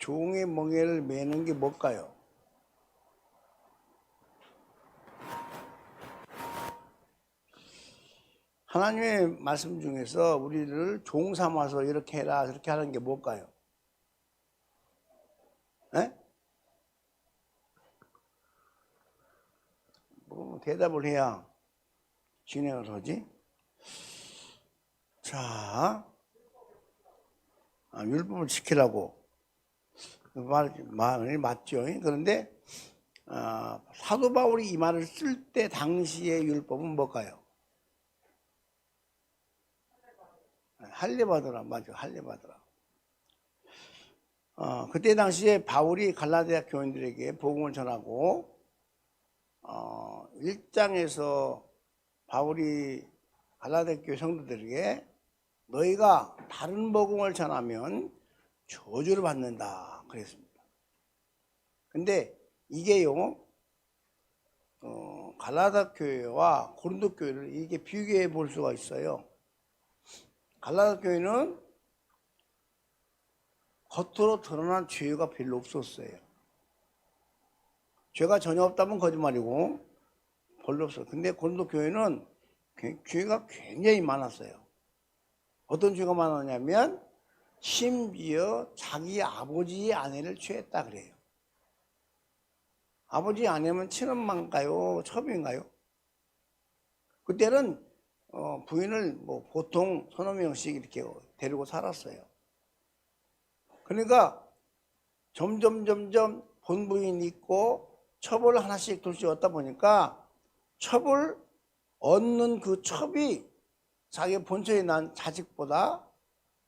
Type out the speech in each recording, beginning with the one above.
종의 멍에를 매는 게 뭘까요? 하나님의 말씀 중에서 우리를 종 삼아서 이렇게 해라 저렇게 하는 게 뭘까요? 에? 뭐 대답을 해야 진행을 하지. 자, 율법을 지키라고 말이 맞죠. 그런데 사도 바울이 이 말을 쓸 때 당시의 율법은 뭘까요? 할례받으라. 맞아, 할례받으라. 그때 당시에 바울이 갈라디아 교인들에게 복음을 전하고 1장에서 바울이 갈라디아 교회 성도들에게 너희가 다른 복음을 전하면 저주를 받는다 그랬습니다. 근데 이게요 갈라디아 교회와 고린도 교회를 이게 비교해 볼 수가 있어요. 갈라디아 교회는 겉으로 드러난 죄가 별로 없었어요. 죄가 전혀 없다면 거짓말이고 별로 없어요. 근데 고린도 교회는 죄가 굉장히 많았어요. 어떤 죄가 많았냐면 심지어 자기 아버지의 아내를 취했다 그래요. 아버지 아내면 친엄마인가요? 첩인가요? 그때는 부인을 뭐 보통 서너 명씩 이렇게 데리고 살았어요. 그러니까 점점 본부인이 있고 첩을 하나씩 둘씩 얻다 보니까 첩을 얻는 그 첩이 자기 본처에 난 자식보다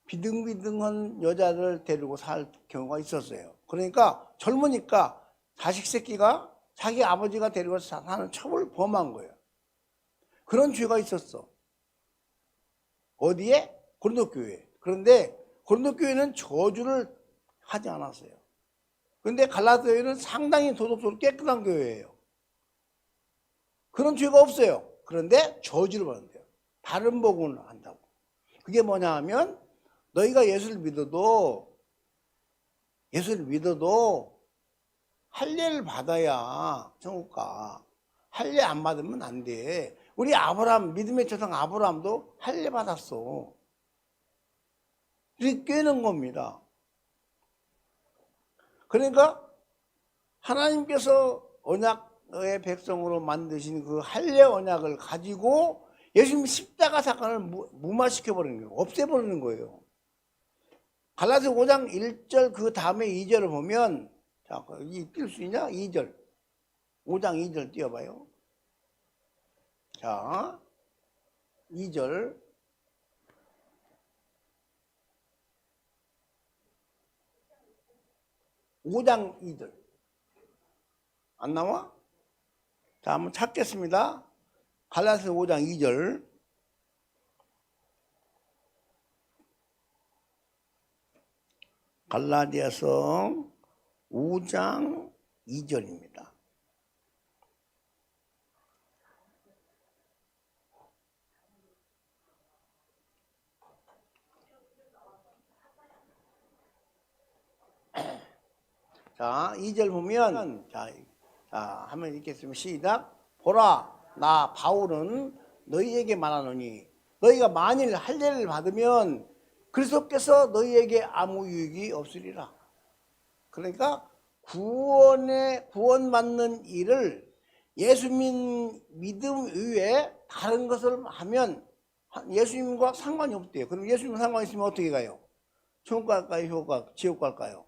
비등비등한 여자를 데리고 살 경우가 있었어요. 그러니까 젊으니까 자식 새끼가 자기 아버지가 데리고 사는 첩을 범한 거예요. 그런 죄가 있었어. 어디에? 고린도 교회에. 그런데 고린도 교회는 저주를 하지 않았어요. 그런데 갈라디아 교회는 상당히 도덕적으로 깨끗한 교회예요. 그런 죄가 없어요. 그런데 저주를 받는데요. 다른 복음을 한다고. 그게 뭐냐 하면 너희가 예수를 믿어도 할례를 받아야 천국 가. 할례 안 받으면 안 돼. 우리 아브라함, 믿음의 조상 아브라함도 할례 받았어. 이렇게 꿰는 겁니다. 그러니까 하나님께서 언약의 백성으로 만드신 그 할례 언약을 가지고 예수님 십자가 사건을 무마시켜버리는 거예요. 없애버리는 거예요. 갈라디아 5장 1절 그 다음에 2절을 보면 자, 뛸 수 있냐? 2절 5장 2절 띄워봐요. 자 2절 5장 2절 안 나와? 자 한번 찾겠습니다. 갈라디아 5장 2절 갈라디아서 5장 2절입니다. 자, 2절 보면 자 한번 읽겠습니다. 시작. 보라, 나 바울은 너희에게 말하노니 너희가 만일 할례를 받으면 그리스도께서 너희에게 아무 유익이 없으리라. 그러니까 구원받는 일을 예수 믿음 이외에 다른 것을 하면 예수님과 상관이 없대요. 그럼 예수님 상관이 있으면 어떻게 가요? 천국 갈까요? 지옥 갈까요?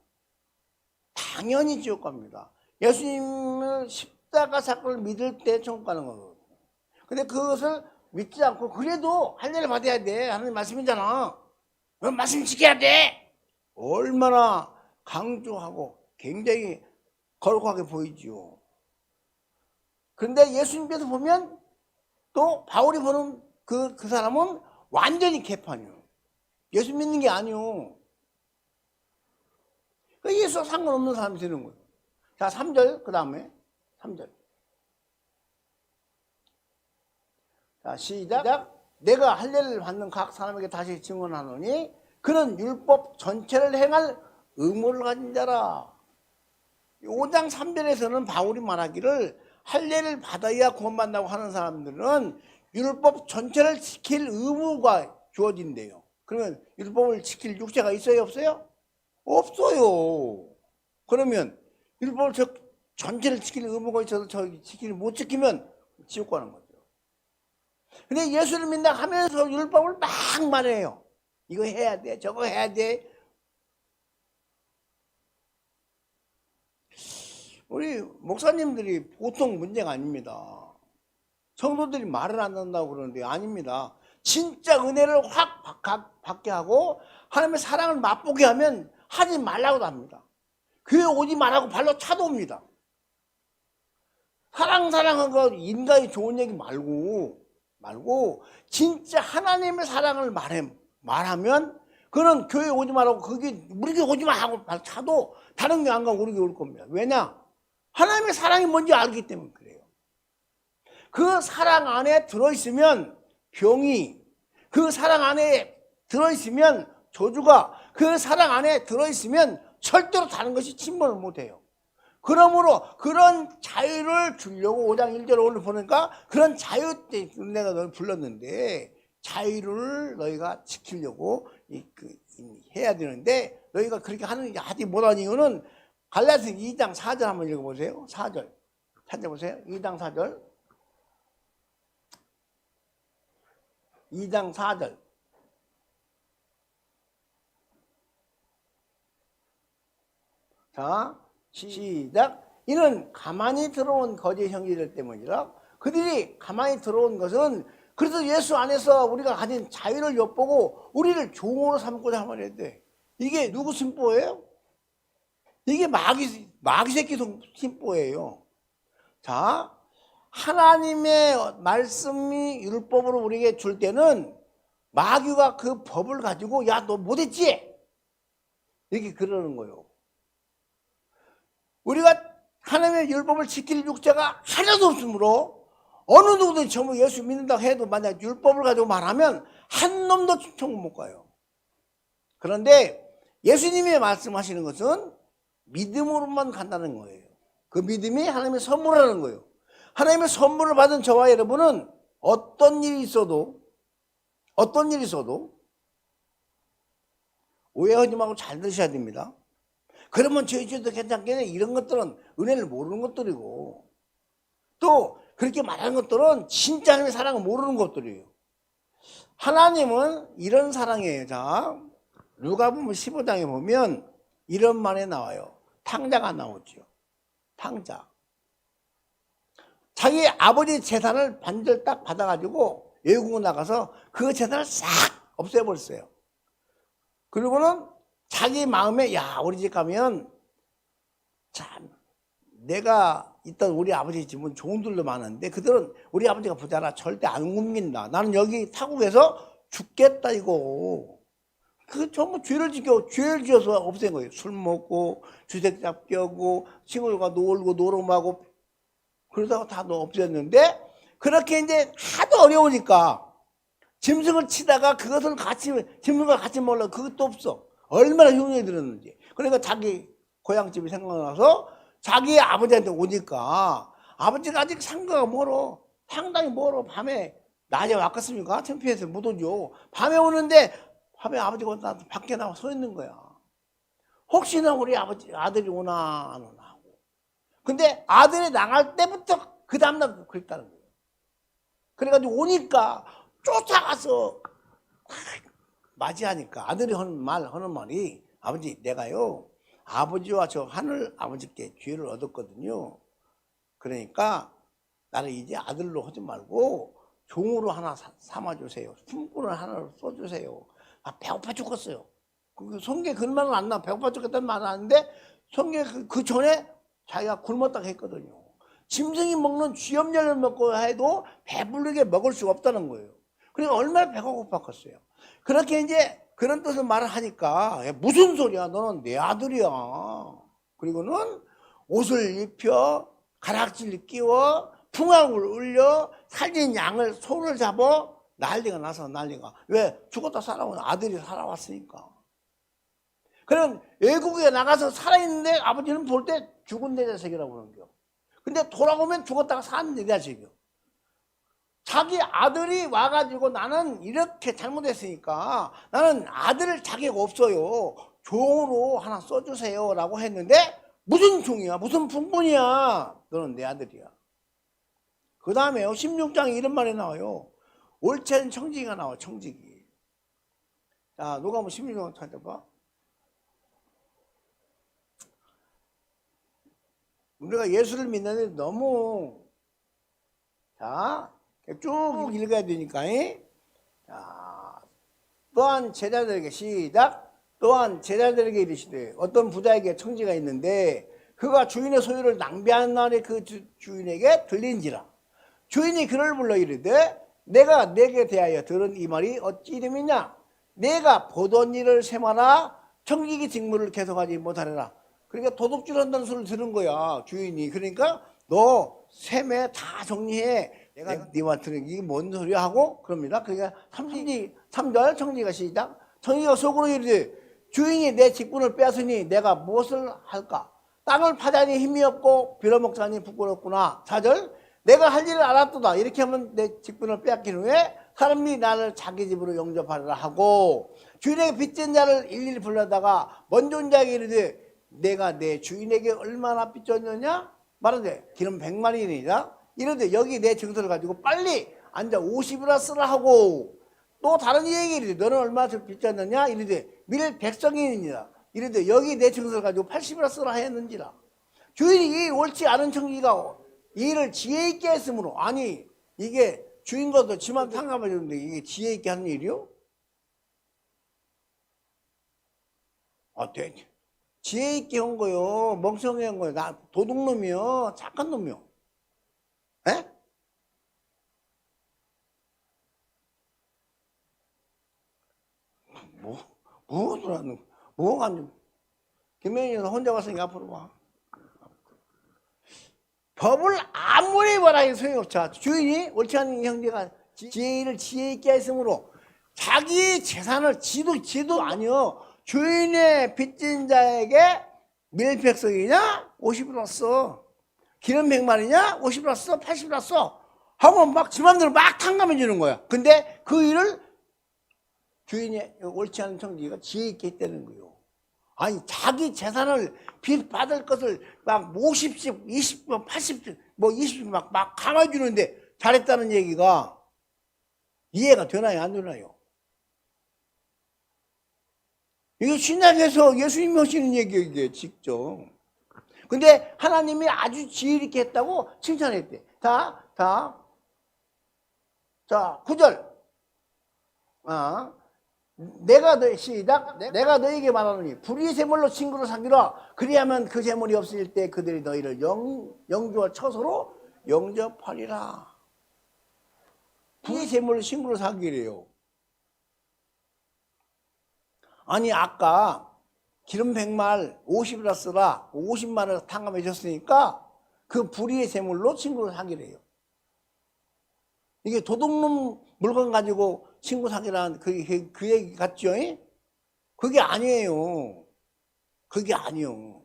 당연히 지옥 갑니다. 예수님을 십자가 사건을 믿을 때 천국 가는 거거든요. 근데 그것을 믿지 않고 그래도 할례를 받아야 돼. 하나님 말씀이잖아. 그럼 말씀 지켜야 돼. 얼마나 강조하고 굉장히 거룩하게 보이지요. 그런데 예수님께서 보면 또 바울이 보는 그 사람은 완전히 개판이요. 예수 믿는 게 아니요. 예수와 상관없는 사람이 되는 거예요. 자, 3절, 그 다음에 3절. 자, 시작. 내가 할례를 받는 각 사람에게 다시 증언하노니 그는 율법 전체를 행할 의무를 가진 자라. 5장 3절에서는 바울이 말하기를 할례를 받아야 구원받는다고 하는 사람들은 율법 전체를 지킬 의무가 주어진대요. 그러면 율법을 지킬 육체가 있어요, 없어요? 없어요. 그러면 율법을 전체를 지킬 의무가 있어서 못 지키면 지옥 가는 거죠. 근데 예수를 믿는다 하면서 율법을 막 말해요. 이거 해야 돼, 저거 해야 돼. 우리 목사님들이 보통 문제가 아닙니다. 성도들이 말을 안 한다고 그러는데 아닙니다. 진짜 은혜를 확 받게 하고 하나님의 사랑을 맛보게 하면 하지 말라고도 합니다. 교회 오지 말라고 발로 차도 옵니다. 사랑한 거 인간이 좋은 얘기 말고 진짜 하나님의 사랑을 말하면 그는 교회 오지 말라고 거기 우리 교회 오지 마 하고 발로 차도 다른 게 안 가고 우리 교회 올 겁니다. 왜냐? 하나님의 사랑이 뭔지 알기 때문에 그래요. 그 사랑 안에 들어있으면 병이, 그 사랑 안에 들어있으면 저주가, 그 사랑 안에 들어있으면 절대로 다른 것이 침몰을 못해요. 그러므로 그런 자유를 주려고 5장 1절 오늘 보니까 그런 자유 때 내가 너를 불렀는데 자유를 너희가 지키려고 해야 되는데 너희가 그렇게 하지 못하는 이유는 갈라디아서 2장 4절 한번 읽어보세요. 4절 찾아보세요. 2장 4절 2장 4절 자 시작. 이는 가만히 들어온 거짓 형제들 때문이라. 그들이 가만히 들어온 것은 그래서 예수 안에서 우리가 가진 자유를 엿보고 우리를 종으로 삼고자 하면 했대. 이게 누구 심보예요? 이게 마귀 새끼 심보예요. 자, 하나님의 말씀이 율법으로 우리에게 줄 때는 마귀가 그 법을 가지고 야, 너 못했지? 이렇게 그러는 거예요. 우리가 하나님의 율법을 지킬 육체가 하나도 없으므로 어느 누구든지 전부 예수 믿는다고 해도 만약 율법을 가지고 말하면 한 놈도 천국 못 가요. 그런데 예수님이 말씀하시는 것은 믿음으로만 간다는 거예요. 그 믿음이 하나님의 선물이라는 거예요. 하나님의 선물을 받은 저와 여러분은 어떤 일이 있어도 오해하지 말고 잘 들으셔야 됩니다. 그러면 저희도 괜찮겠네. 이런 것들은 은혜를 모르는 것들이고 또 그렇게 말하는 것들은 진짜 하나님의 사랑을 모르는 것들이에요. 하나님은 이런 사랑이에요. 자, 누가복음 15장에 보면 이런 말이 나와요. 탕자가 나오죠. 탕자. 자기 아버지 재산을 반절 딱 받아가지고 외국으로 나가서 그 재산을 싹 없애버렸어요. 그리고는 자기 마음에 야 우리 집 가면 참 내가 있던 우리 아버지 집은 좋은 들도 많은데 그들은 우리 아버지가 부자라 절대 안 굶긴다. 나는 여기 타국에서 죽겠다 이거. 그 전부 죄를 지어서 없앤 거예요. 술 먹고 주택자 껴고 친구들과 놀고 노름하고 그러다가 다 없앴는데 그렇게 이제 하도 어려우니까 짐승을 치다가 그것을 짐승과 같이 먹으려고 그것도 없어. 얼마나 흉년이 들었는지. 그러니까 자기 고향집이 생각나서 자기 아버지한테 오니까 아버지가 아직 상가가 멀어. 상당히 멀어. 밤에 낮에 왔겠습니까? 창피해서 못 오죠. 밤에 오는데 밤에 아버지가 나한테 밖에 나와 서 있는 거야. 혹시나 우리 아들이 오나 안 오나 하고. 근데 아들이 나갈 때부터 그 다음날 그랬다는 거예요. 그래가지고 오니까 쫓아가서 맞이하니까 아들이 하는 말이 아버지 내가요 아버지와 저 하늘 아버지께 기회를 얻었거든요. 그러니까 나를 이제 아들로 하지 말고 종으로 하나 삼아주세요. 품꾼을 하나 써주세요. 아 배고파 죽겠어요. 성경에 그런 말은 안 나와. 배고파 죽겠다는 말은 아닌데 성경에 그 전에 자기가 굶었다고 했거든요. 짐승이 먹는 쥐염려를 먹고 해도 배부르게 먹을 수가 없다는 거예요. 그러니까 얼마나 배가 고팠겠어요. 그렇게 이제 그런 뜻을 말을 하니까 무슨 소리야 너는 내 아들이야. 그리고는 옷을 입혀 가락지를 끼워 풍악을 울려 살진 양을 소를 잡아 난리가 나서 난리가. 왜? 죽었다 살아온 아들이 살아왔으니까. 그럼 외국에 나가서 살아있는데 아버지는 볼 때 죽은 내 자식이라고 그러는 거요. 근데 돌아오면 죽었다가 산 내 자식이요. 자기 아들이 와가지고 나는 이렇게 잘못했으니까 나는 아들 자격 없어요. 종으로 하나 써주세요 라고 했는데 무슨 종이야? 무슨 분분이야? 너는 내 아들이야. 그 다음에요 16장에 이런 말이 나와요. 옳지 않은 청지기가 나와. 청지기. 자 누가 한번 16장 찾아봐. 우리가 예수를 믿는데 너무 자 쭉 읽어야 되니까. 자, 또한 제자들에게 시작. 또한 제자들에게 이르시되 어떤 부자에게 청지가 있는데 그가 주인의 소유를 낭비하는 날에 그 주인에게 들린지라. 주인이 그를 불러 이르되 내가 내게 대하여 들은 이 말이 어찌 이름이냐. 내가 보던 일을 세마라 청지기 직무를 계속하지 못하리라. 그러니까 도둑질 한다는 소리를 들은 거야 주인이. 그러니까 너 세매 다 정리해. 내가 네 말 들은 이게 뭔 소리야 하고 그럽니다. 그러니까 3절 청지기가 시작. 청지기가 속으로 이르되 주인이 내 직분을 빼앗으니 내가 무엇을 할까. 땅을 파자니 힘이 없고 빌어먹자니 부끄럽구나. 4절 내가 할 일을 알았도다. 이렇게 하면 내 직분을 빼앗긴 후에 사람이 나를 자기 집으로 영접하리라 하고 주인에게 빚진 자를 일일이 불러다가 먼저 온 자에게 이르되 내가 내 주인에게 얼마나 빚졌느냐. 말하되 기름 100마리니라. 이런데 여기 내 증서를 가지고 빨리 앉아 50이나 쓰라 하고 또 다른 이에게 이르되 너는 얼마나 빚졌느냐. 이르되 밀 100성이니라. 이르되 여기 내 증서를 가지고 80이나 쓰라 했는지라. 주인이 이 옳지 않은 청지기가 일을 지혜 있게 했으므로. 아니 이게 주인과도 지만 상관을 주는데 이게 지혜 있게 하는 일이요? 어때? 지혜 있게 한 거요. 멍청하게 한 거요. 나 도둑놈이요. 착한 놈이요. 에? 무엇을 하는 거야? 뭐가 안 돼? 김명희는 혼자 왔으니까 앞으로 와. 법을 아무리 말하기 소용없자. 주인이 옳지 않은 형제가 지혜를 지혜 있게 했으므로 자기 재산을 지도 아니요. 주인의 빚진 자에게 밀백석이냐? 50이나 써. 기름 100마리냐? 50이나 써. 80이나 써. 하고 막 지 맘대로 막 탕감해 주는 거야. 근데 그 일을 주인의 옳지 않은 청지기가 지혜 있게 했다는 거예요. 아니 자기 재산을 빚 받을 것을 막 50씩 20씩 80씩 뭐 20씩 막 감아 주는데 잘했다는 얘기가 이해가 되나요 안 되나요? 이게 신약에서 예수님이 하시는 얘기예요 이게 직접. 근데 하나님이 아주 지혜 있게 했다고 칭찬했대. 자 9절. 내가 너에게 말하노니 불의의 제물로 친구를 사귀라. 그리하면 그 제물이 없을 때 그들이 너희를 영주와 처소로 영접하리라. 불의의 제물로 친구를 사귀래요. 아니 아까 기름 100말 50이라 쓰라 50만을 탕감해 줬으니까 그 불의의 제물로 친구를 사귀래요. 이게 도둑놈 물건 가지고 친구 사귀라는 그 얘기 같죠? 그게 아니에요. 그게 아니요.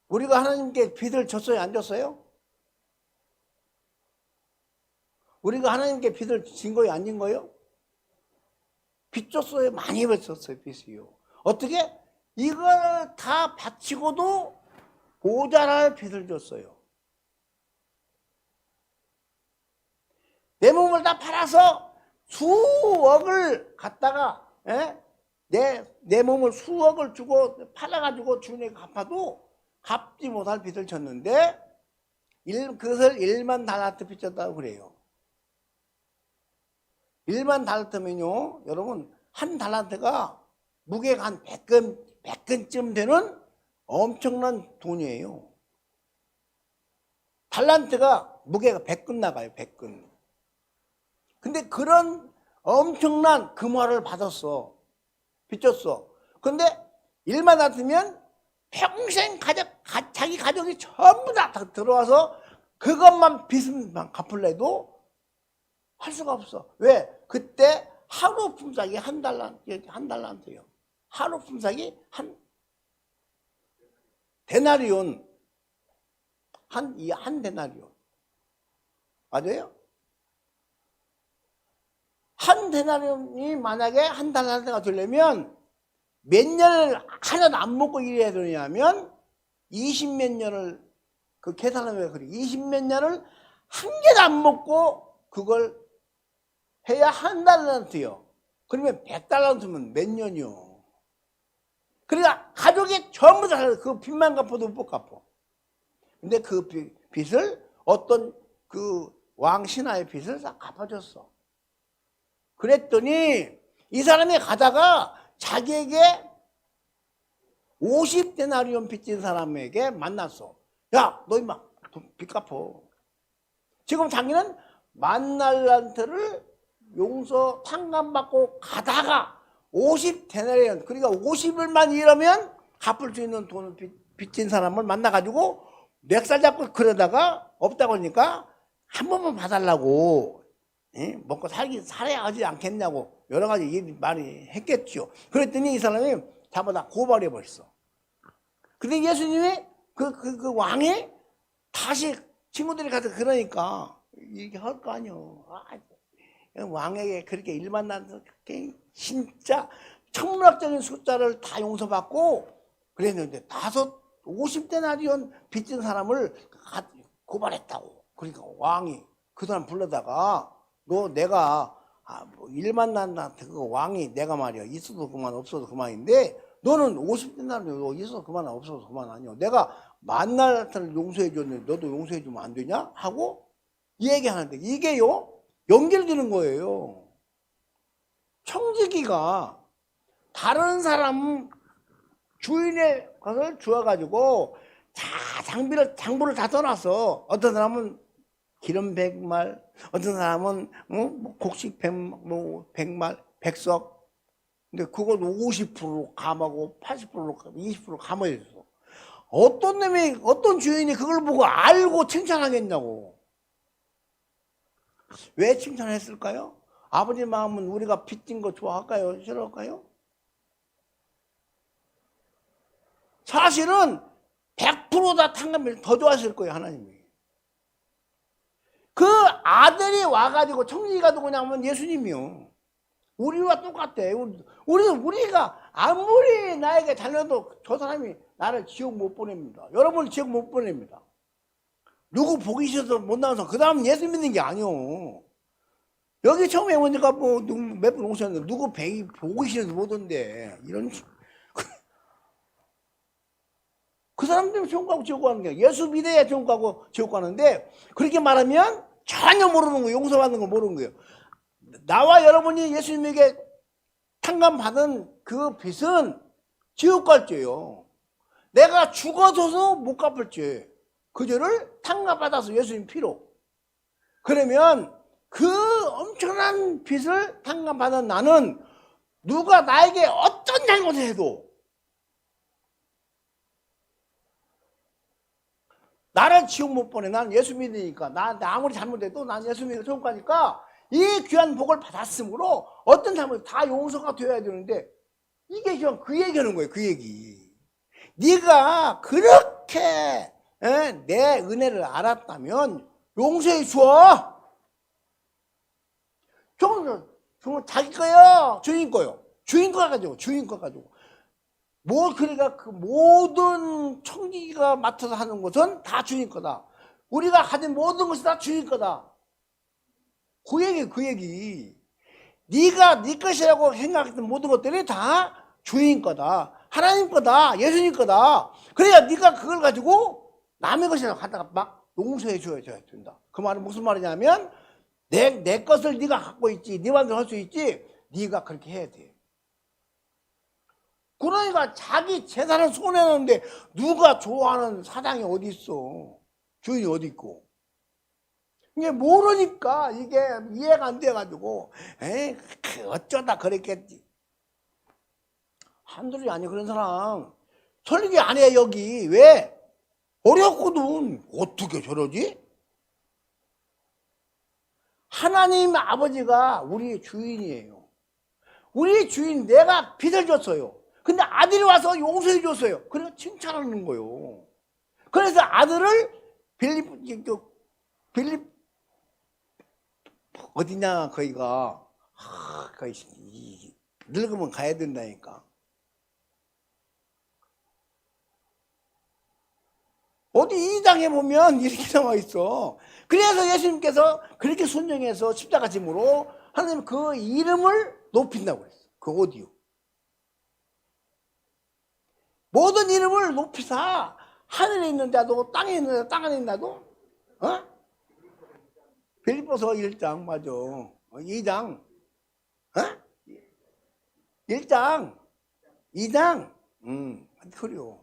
우리가 하나님께 빚을 졌어요? 안 졌어요? 우리가 하나님께 빚을 진 거예요? 안 진 거예요? 빚 줬어요? 많이 빚었어요. 빚이요. 어떻게? 이걸 다 바치고도 모자랄 빚을 줬어요. 내 몸을 다 팔아서 수억을 갖다가 내 몸을 수억을 주고 팔아가지고 주인에게 갚아도 갚지 못할 빚을 졌는데 그것을 1만 달란트 빚졌다고 그래요. 1만 달란트면요 여러분 한 달란트가 무게가 한 100근쯤 되는 엄청난 돈이에요. 달란트가 무게가 100근 나가요. 100근. 근데 그런 엄청난 금화를 받았어. 빚졌어. 근데 1만 달란트면 평생 자기 가족이 전부 다 들어와서 그것만 빚만 갚을래도 할 수가 없어. 왜? 그때 하루 품삯이 한 달란트요. 하루 품삯이 한 데나리온, 한 데나리온. 맞아요? 한 데나리온이 만약에 한 달란트가 되려면 몇 년을 하나도 안 먹고 일해야 되냐면 20몇 년을 그 계산하면 그래. 20몇 년을 한 개도 안 먹고 그걸 해야 한 달란트요. 그러면 100달란트면 몇 년이요? 그러니까 가족이 전부 다 그 빚만 갚아도 못 갚아. 근데 그 빚을 어떤 그 왕 신하의 빚을 다 갚아줬어. 그랬더니 이 사람이 가다가 자기에게 50데나리온 빚진 사람에게 만났어. 야, 너 임마 빚 갚어. 지금 자기는 10,000달란트를 용서 탕감받고 가다가 50데나리온, 그러니까 50일만 일하면 갚을 수 있는 돈을 빚진 사람을 만나가지고 멱살 잡고 그러다가 없다고 하니까 한 번만 봐달라고, 먹고 살아야 하지 않겠냐고 여러 가지 말이 했겠죠. 그랬더니 이 사람이 잡아다 고발해버렸어. 근데 예수님이 그 왕이 다시 친구들이 가서 그러니까 얘기할 거 아니요. 왕에게 그렇게 일만 나서 진짜 천문학적인 숫자를 다 용서받고 그랬는데 50데나리온 빚진 사람을 고발했다고. 그러니까 왕이 그 사람 불러다가 너 내가 뭐 일만 난다. 그 왕이 내가 말이야 있어도 그만 없어도 그만인데 너는 50데나리온 있어도 그만 없어도 그만 아니야. 내가 10,000달란트를 용서해 줬는데 너도 용서해 주면 안 되냐? 하고 얘기하는데 이게요 연결되는 거예요. 청지기가 다른 사람 주인의 것을 주어가지고 장부를 다 떠났어. 어떤 사람은 기름 100말, 어떤 사람은 곡식 100말, 100석. 근데 그걸 50% 감하고 80% 20% 감아줬어. 어떤 놈이, 어떤 주인이 그걸 보고 알고 칭찬하겠냐고. 왜 칭찬했을까요? 아버지 마음은 우리가 빚진 거 좋아할까요? 싫어할까요? 사실은 100% 다 탕감을 더 좋아하실 거예요, 하나님이. 그 아들이 와가지고 청지기가 누구냐 하면 예수님이요. 우리와 똑같아. 우리가 아무리 나에게 달려도 저 사람이 나를 지옥 못 보냅니다. 여러분을 지옥 못 보냅니다. 누구 보기 싫어서 못 나와서 그 다음 예수 믿는 게 아니오. 여기 처음에 오니까 뭐 몇 분 오셨는데 누구 보기 싫어서 못 온대. 이런 그 사람 때문에 지옥 가고 지옥 가는 게 예수 믿어야 지옥 가고 지옥 가는데 그렇게 말하면 전혀 모르는 거예요. 용서받는 거 모르는 거예요. 나와 여러분이 예수님에게 탕감받은 그 빚은 지옥 갈 죄요. 내가 죽어서도 못 갚을 죄. 그 죄를 탕감받아서 예수님 피로. 그러면 그 엄청난 빚을 탕감받은 나는 누가 나에게 어떤 잘못을 해도 나를 지옥 못 보내. 난 예수 믿으니까. 나 아무리 잘못해도 난 예수 믿으니까 지옥 가니까 이 귀한 복을 받았으므로 어떤 잘못이 다 용서가 되어야 되는데 이게 지금 그 얘기하는 거예요. 그 얘기. 네가 그렇게 내 은혜를 알았다면 용서해 줘. 정말 자기 거요, 주인 거요. 주인 거 가지고, 주인 거 가지고. 뭐 그러니까 그 모든 청지기가 맡아서 하는 것은 다 주인 거다. 우리가 가진 모든 것이 다 주인 거다. 그 얘기, 그 얘기. 네가 네 것이라고 생각했던 모든 것들이 다 주인 거다. 하나님 거다. 예수님 거다. 그래야 네가 그걸 가지고 남의 것이라고 하다가 막 용서해 줘야 된다. 그 말은 무슨 말이냐면 내 것을 네가 갖고 있지. 네 마음대로 할 수 있지. 네가 그렇게 해야 돼. 그러니까 자기 재산을 손해놓는데 누가 좋아하는 사장이 어디 있어. 주인이 어디 있고. 이게 모르니까 이게 이해가 안 돼가지고 어쩌다 그랬겠지. 한둘이 아니야 그런 사람. 설계 안 해 여기. 왜? 어렵거든. 어떻게 저러지? 하나님 아버지가 우리의 주인이에요. 우리 주인 내가 빚을 줬어요. 근데 아들이 와서 용서해 줬어요. 그래서 칭찬하는 거예요. 그래서 아들을 빌립 어디냐 거기가 거기 늙으면 가야 된다니까. 어디 2장에 보면 이렇게 나와 있어. 그래서 예수님께서 그렇게 순종해서 십자가 짐으로 하나님 그 이름을 높인다고 그랬어. 그 어디요? 모든 이름을 높이사 하늘에 있는 자도 땅에 있는 자도 땅 안에 있는 자도 빌립보서 1장 맞아. 2장 1장 2장 그래요.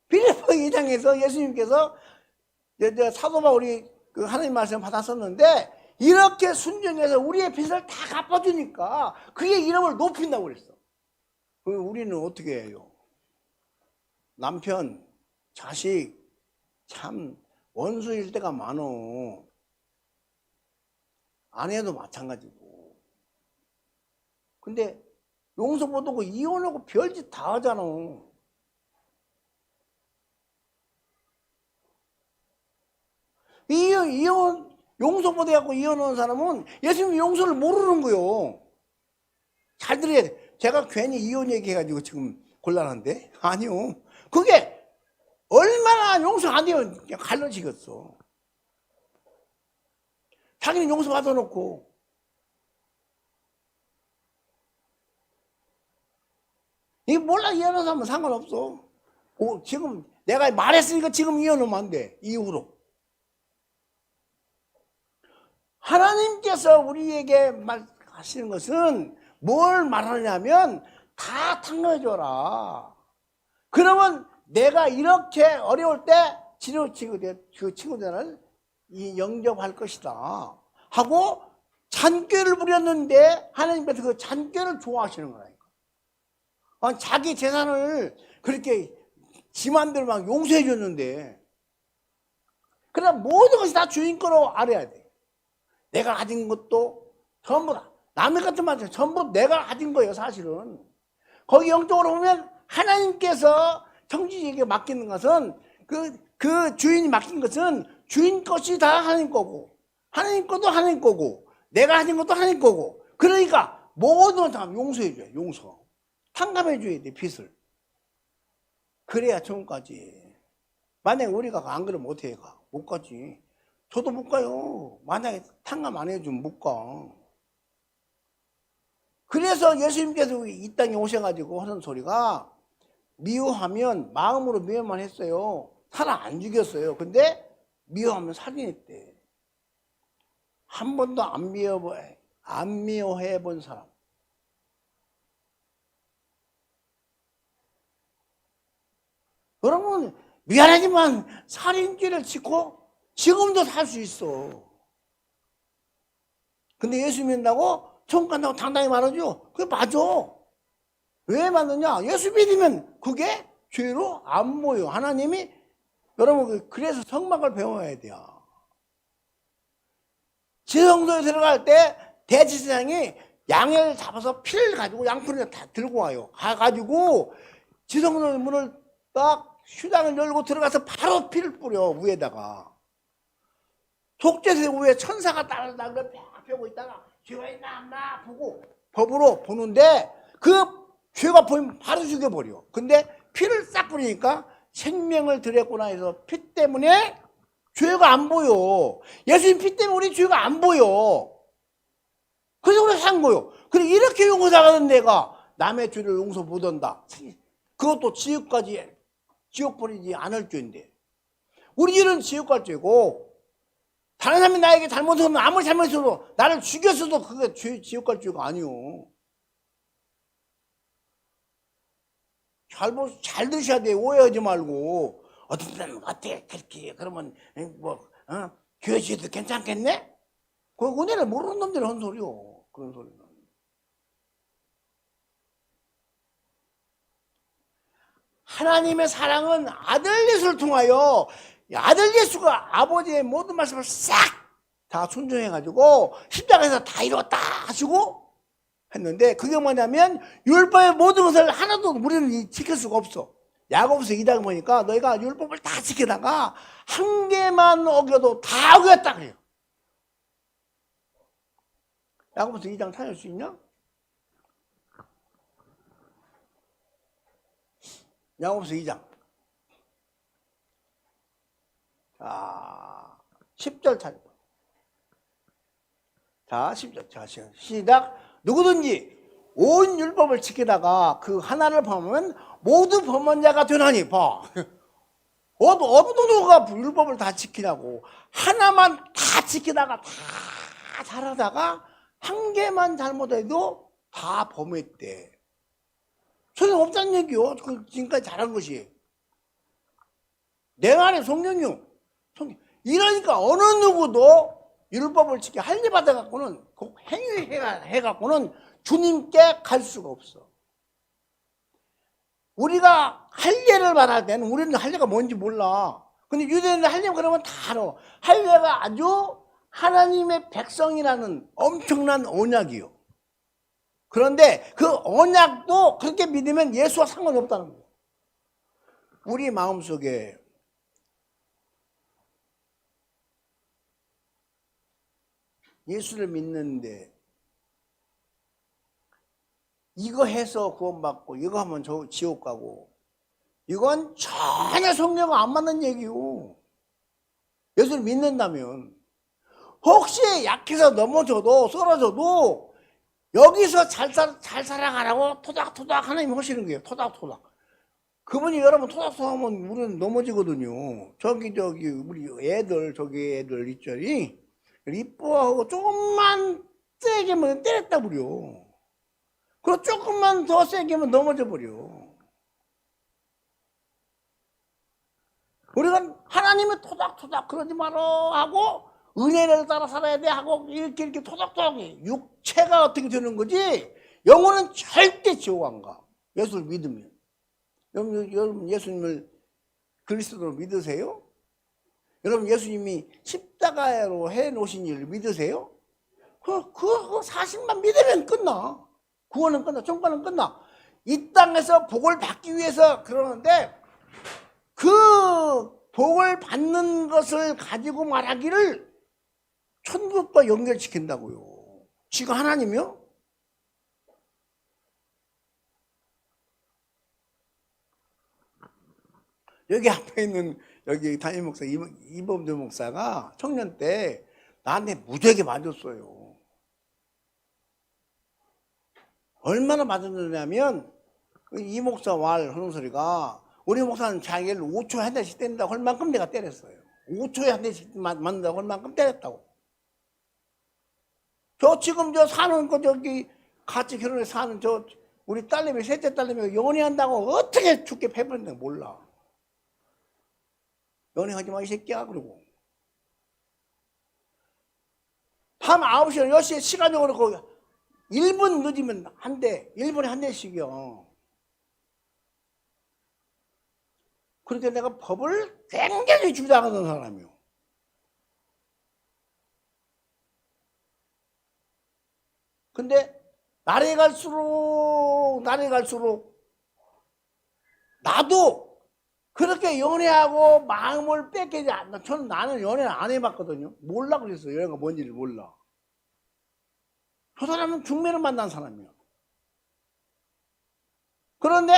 빌립보 2장에서 예수님께서 사도 바울이 그 하나님 말씀 받았었는데 이렇게 순종해서 우리의 빚을 다 갚아주니까 그의 이름을 높인다고 그랬어. 우리는 어떻게 해요? 남편, 자식 참 원수일 때가 많어. 아내도 마찬가지고. 근데 용서 못하고 이혼하고 별짓 다 하잖아. 용서 못해갖고 이혼하는 사람은 예수님 용서를 모르는 거요. 잘 들어야 돼. 제가 괜히 이혼 얘기해가지고 지금 곤란한데? 아니요. 그게 얼마나 용서 안 되면 그냥 갈라지겠어. 자기는 용서 받아놓고. 이게 몰라 이혼하는 사람은 상관없어. 지금 내가 말했으니까 지금 이혼하면 안 돼. 이후로. 하나님께서 우리에게 말하시는 것은 뭘 말하냐면 다 탕감해줘라. 그러면 내가 이렇게 어려울 때 그 친구들을 영접할 것이다 하고 잔꾀를 부렸는데 하나님께서 그 잔꾀를 좋아하시는 거라니까. 자기 재산을 그렇게 지 맘대로 막 용서해 줬는데 그럼 모든 것이 다 주인 거로 알아야 돼. 내가 가진 것도 전부 다 남의 같은 말이죠. 전부 내가 가진 거예요 사실은. 거기 영적으로 보면 하나님께서 청지기에게 맡기는 것은 그 주인이 맡긴 것은 주인 것이 다 하나님 거고 하나님 것도 하나님 거고 내가 가진 것도 하나님 거고 그러니까 모든 다 용서해 줘요. 용서. 탕감해 줘야 돼 빚을. 그래야 천국까지. 만약에 우리가 안 그러면 어떻게 가? 못 가지. 저도 못 가요. 만약에 탕감 안 해주면 못 가. 그래서 예수님께서 이 땅에 오셔가지고 하는 소리가 미워하면 마음으로 미워만 했어요. 사람 안 죽였어요. 근데 미워하면 살인했대. 한 번도 안 미워해 본 사람. 여러분 미안하지만 살인죄를 짓고 지금도 살 수 있어. 근데 예수 믿는다고 천국 간다고 당당히 말하죠. 그게 맞아. 왜 맞느냐? 예수 믿으면 그게 죄로 안 보여. 하나님이 여러분 그래서 성막을 배워야 돼요. 지성소에 들어갈 때 대제사장이 양을 잡아서 피를 가지고 양푼을 다 들고 와요. 가가지고 지성소 문을 딱 휴장을 열고 들어가서 바로 피를 뿌려 위에다가. 속죄소 위에 천사가 따라다 그래 쫙 펴고 있다가 죄가 있나 없나 보고 법으로 보는데 그 죄가 보이면 바로 죽여버려. 근데 피를 싹 뿌리니까 생명을 드렸구나 해서 피 때문에 죄가 안 보여. 예수님 피 때문에 우리 죄가 안 보여. 그래서 우리가 산 거요. 그래 이렇게 용서하는 내가 남의 죄를 용서 못한다. 그것도 지옥 버리지 않을 죄인데. 우리 죄는 지옥 갈 죄고 다른 사람이 나에게 잘못하면 아무리 잘못해도 나를 죽였어도 그게 지옥 갈 죄가 아니요. 잘 드셔야 돼. 오해하지 말고. 어떤 사람은 어때? 그렇게 그러면 교회 지어도 괜찮겠네? 그 은혜를 모르는 놈들이 한 소리요. 그런 소리는. 하나님의 사랑은 아들 예수를 통하여 아들 예수가 아버지의 모든 말씀을 싹 다 순종해가지고 십자가에서 다 이뤘다 하시고 했는데 그게 뭐냐면 율법의 모든 것을 하나도 우리는 지킬 수가 없어. 야고보서 2장 보니까 너희가 율법을 다 지키다가 한 개만 어겨도 다 어겼다 그래요. 야고보서 2장 찾을 수 있냐? 야고보서 2장. 자, 10절 찾아. 자, 10절. 자, 시작. 누구든지 온 율법을 지키다가 그 하나를 범하면 모두 범한 자가 되나니. 봐. 어느 누가 율법을 다 지키냐고. 하나만 다 지키다가 다 잘하다가 한 개만 잘못해도 다 범했대. 소용없다는 얘기요. 지금까지 잘한 것이. 내 말에 성경이요. 이러니까 어느 누구도 율법을 지켜 할례 받아갖고는 행위해갖고는 주님께 갈 수가 없어. 우리가 할례를 말할 때는 우리는 할례가 뭔지 몰라. 근데 유대인들 할례 그러면 다 알아. 할례가 아주 하나님의 백성이라는 엄청난 언약이요. 그런데 그 언약도 그렇게 믿으면 예수와 상관이 없다는 거예요. 우리 마음속에 예수를 믿는데 이거 해서 구원받고 이거 하면 저 지옥 가고 이건 전혀 성경과 안 맞는 얘기요. 예수를 믿는다면 혹시 약해서 넘어져도 쓰러져도 여기서 잘 살아가라고 토닥토닥 하나님이 하시는 거예요. 토닥토닥. 그분이 여러분 토닥토닥 하면 우리는 넘어지거든요. 저기 우리 애들 저기 애들 있잖니 이뻐하고 조금만 세게 하면 때렸다 버려. 그리고 조금만 더 세게 하면 넘어져 버려. 우리가 하나님을 토닥토닥 그러지 마라 하고 은혜를 따라 살아야 돼 하고 이렇게 토닥토닥 육체가 어떻게 되는 거지 영혼은 절대 지옥 안 가. 예수를 믿으면. 여러분 예수님을 그리스도로 믿으세요? 여러분 예수님이 십자가로 해놓으신 일을 믿으세요? 그 사실만 믿으면 끝나. 구원은 끝나. 종과는 끝나. 이 땅에서 복을 받기 위해서 그러는데 그 복을 받는 것을 가지고 말하기를 천국과 연결시킨다고요. 지가 하나님이요? 여기 앞에 있는 여기 담임 목사 이범주 목사가 청년 때 나한테 무지하게 맞았어요. 얼마나 맞았느냐면 이 목사 말 하는 소리가 우리 목사는 자기를 5초에 한 대씩 때린다고 할 만큼 내가 때렸어요. 5초에 한 대씩 맞는다고 할 만큼 때렸다고. 저 지금 저 사는 거 저기 같이 결혼해서 사는 저 우리 딸내미 셋째 딸내미가 연애한다고 어떻게 죽게 패버렸는지 몰라. 연애하지 마 이 새끼야 그러고 밤 9시나 10시에 시간적으로 그 1분 늦으면 한 대 1분에 한 대씩이요. 그러니까 내가 법을 굉장히 주장하는 사람이요. 근데 날이 갈수록 나도 그렇게 연애하고 마음을 뺏기지 않나. 나는 연애를 안 해봤거든요. 몰라 그랬어요. 연애가 뭔지를 몰라. 저 사람은 중매를 만난 사람이야. 그런데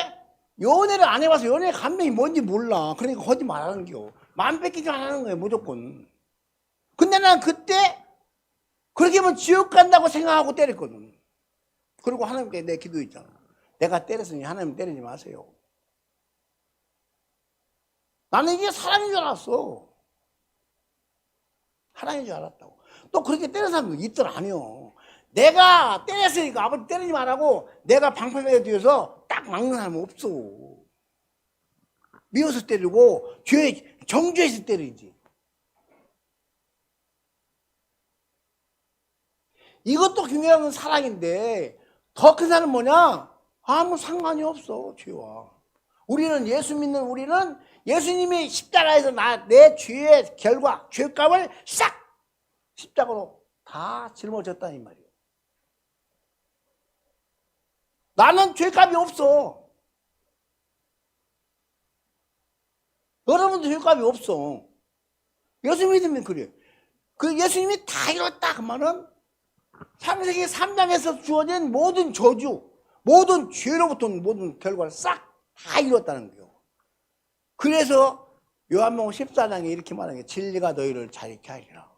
연애를 안 해봐서 연애 감정이 뭔지 몰라. 그러니까 거짓말 하는 겨. 마음 뺏기지 않는 거예요 무조건. 근데 난 그때 그렇게 하면 지옥 간다고 생각하고 때렸거든. 그리고 하나님께 내 기도했잖아. 내가 때렸으니 하나님 때리지 마세요. 나는 이게 사랑인 줄 알았어. 사랑인 줄 알았다고. 또 그렇게 때리는 사람도 있더라. 아니요. 내가 때렸으니까 아버지 때리지 말라고 내가 방패에 뒤에서 딱 막는 사람은 없어. 미워서 때리고 정죄해서 때리지. 이것도 중요한 사랑인데 더 큰 사랑은 뭐냐? 아무 상관이 없어 죄와. 우리는 예수 믿는 우리는 예수님이 십자가에서 내 죄의 결과 죄값을 싹 십자가로 다 짊어졌다 이 말이에요. 나는 죄값이 없어. 여러분도 죄값이 없어. 예수 믿으면 그래요. 그 예수님이 다 이뤘다 그 말은 창세기 3장에서 주어진 모든 저주, 모든 죄로부터 모든 결과를 싹 다 이뤘다는 거예요. 그래서 요한복음 14장에 이렇게 말하는 게 진리가 너희를 자유케 하리라.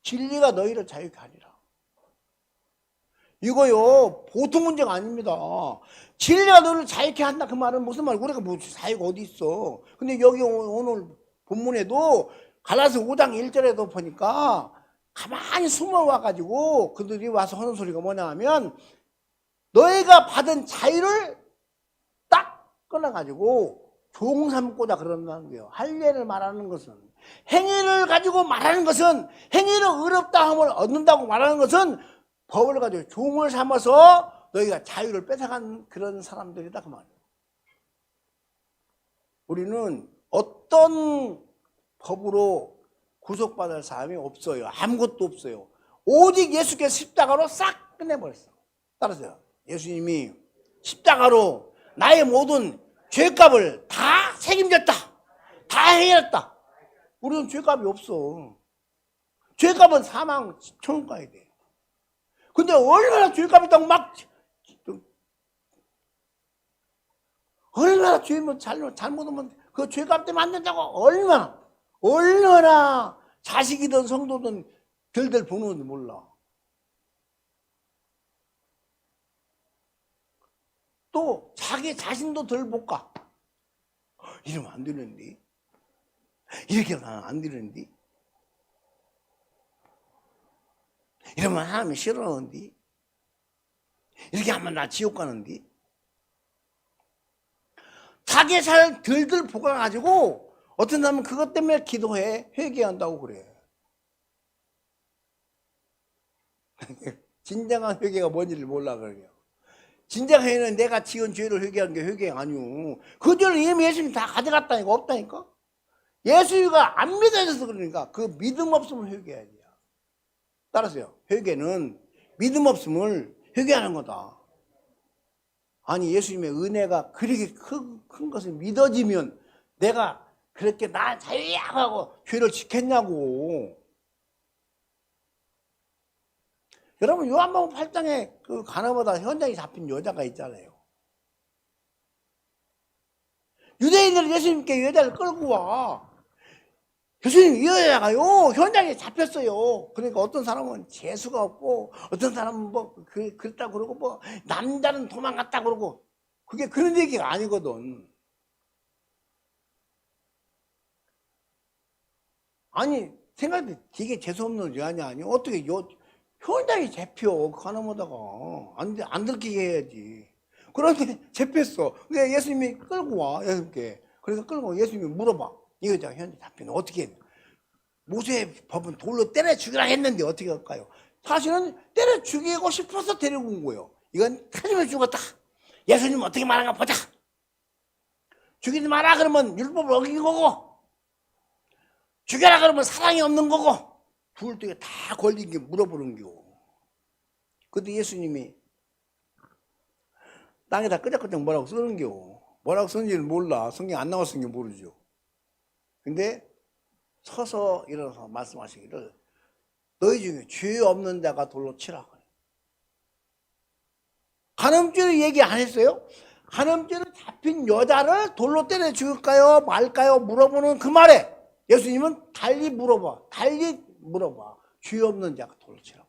진리가 너희를 자유케 하리라. 이거요 보통 문제가 아닙니다. 진리가 너희를 자유케 한다 그 말은 무슨 말이야? 우리가 뭐 자유가 어디 있어. 근데 여기 오늘 본문에도 갈라디아서 5장 1절에도 보니까 가만히 숨어와가지고 그들이 와서 하는 소리가 뭐냐 하면 너희가 받은 자유를 딱 끊어가지고 종 삼고자 그런다는 거예요. 할례를 말하는 것은, 행위를 가지고 말하는 것은, 행위를 의롭다함을 얻는다고 말하는 것은 법을 가지고 종을 삼아서 너희가 자유를 뺏어간 그런 사람들이다 그 말이에요. 우리는 어떤 법으로 구속받을 사람이 없어요. 아무것도 없어요. 오직 예수께서 십자가로 싹 끝내버렸어. 따라서요. 예수님이 십자가로 나의 모든 죄값을 다 책임졌다. 다 해결했다. 우리는 죄값이 없어. 죄값은 사망, 천국 가야 돼. 근데 얼마나 죄값이 있다고 막 얼마나 죄면 잘못하면 그 죄값 때문에 안 된다고 얼마나 자식이든 성도든 덜덜 보는지 몰라. 또 자기 자신도 덜 못 가. 이러면 안 되는데, 이렇게 하면 안 되는데, 이러면 하나님이 싫어하는데, 이렇게 하면 나 지옥 가는데. 자기 살 덜덜 볶아가지고 어떤 사람은 그것 때문에 기도해 회개한다고 그래. 진정한 회개가 뭔지를 몰라 그래요. 진정한 회개는 내가 지은 죄를 회개하는 게 회개가 아니오. 그 죄를 이미 예수님이 다 가져갔다니까. 없다니까. 예수가 안 믿어져서 그러니까 그 믿음 없음을 회개해야 돼요. 따라서요. 회개는 믿음 없음을 회개하는 거다. 아니 예수님의 은혜가 그렇게 큰 것을 믿어지면 내가 그렇게 나 자유야 하고 죄를 지켰냐고. 여러분 요한복음 8장에 그 가나보다 현장에 잡힌 여자가 있잖아요. 유대인들은 예수님께 여자를 끌고 와. 예수님 이 여자가요 현장에 잡혔어요. 그러니까 어떤 사람은 재수가 없고 어떤 사람은 뭐 그랬다 그러고 뭐 남자는 도망갔다 그러고 그게 그런 얘기가 아니거든. 아니 생각해 되게 재수 없는 여자냐 아니 어떻게 현장에 잡혀 가나보다가 안 들키게 해야지. 그런데 잡혔어. 근데 예수님이 끌고 와 예수님께. 그래서 끌고 예수님이 물어봐. 이 여자가 현장에 잡히면 어떻게 해? 모세의 법은 돌로 때려 죽이라 했는데 어떻게 할까요? 사실은 때려 죽이고 싶어서 데리고 온 거예요. 이건 터지면 죽었다. 예수님 어떻게 말하는가 보자. 죽이지 마라 그러면 율법을 어긴 거고 죽여라 그러면 사랑이 없는 거고 둘 중에 다 걸린 게 물어보는 겨. 근데 예수님이 땅에다 끄적끄적 뭐라고 쓰는 겨. 뭐라고 쓰는지를 몰라. 성경 안 나왔으니까 모르죠. 근데 서서 일어나서 말씀하시기를 너희 중에 죄 없는 자가 돌로 치라. 간음죄를 얘기 안 했어요? 간음죄로 잡힌 여자를 돌로 때려 죽일까요? 말까요? 물어보는 그 말에 예수님은 달리 물어봐. 죄 없는 자가 돌로 치라.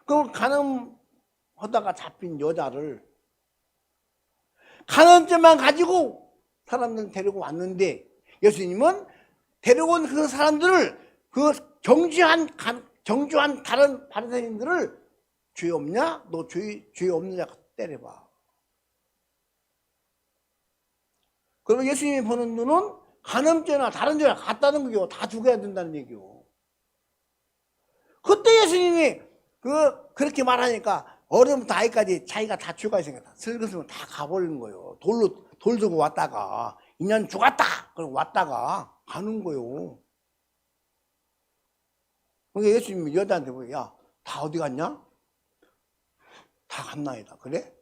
그럼 간음하다가 잡힌 여자를 간음죄만 가지고 사람들 데리고 왔는데 예수님은 데려온 그 사람들을 그 정죄한 다른 바리새인들을 죄 없냐? 너 죄 없는 자 때려봐. 그러면 예수님이 보는 눈은 간음죄나 다른 죄나 같다는 거요. 다 죽여야 된다는 얘기요. 그때 예수님이 그렇게 말하니까 어른부터 아이까지 자기가 다 죽어야 생겼다. 슬그슬 다 가버리는 거예요. 돌 들고 왔다가 2년 죽었다. 그럼 왔다가 가는 거예요. 그러니까 예수님이 여자한테 뭐, 야, 다 어디 갔냐? 다 갔나이다. 그래?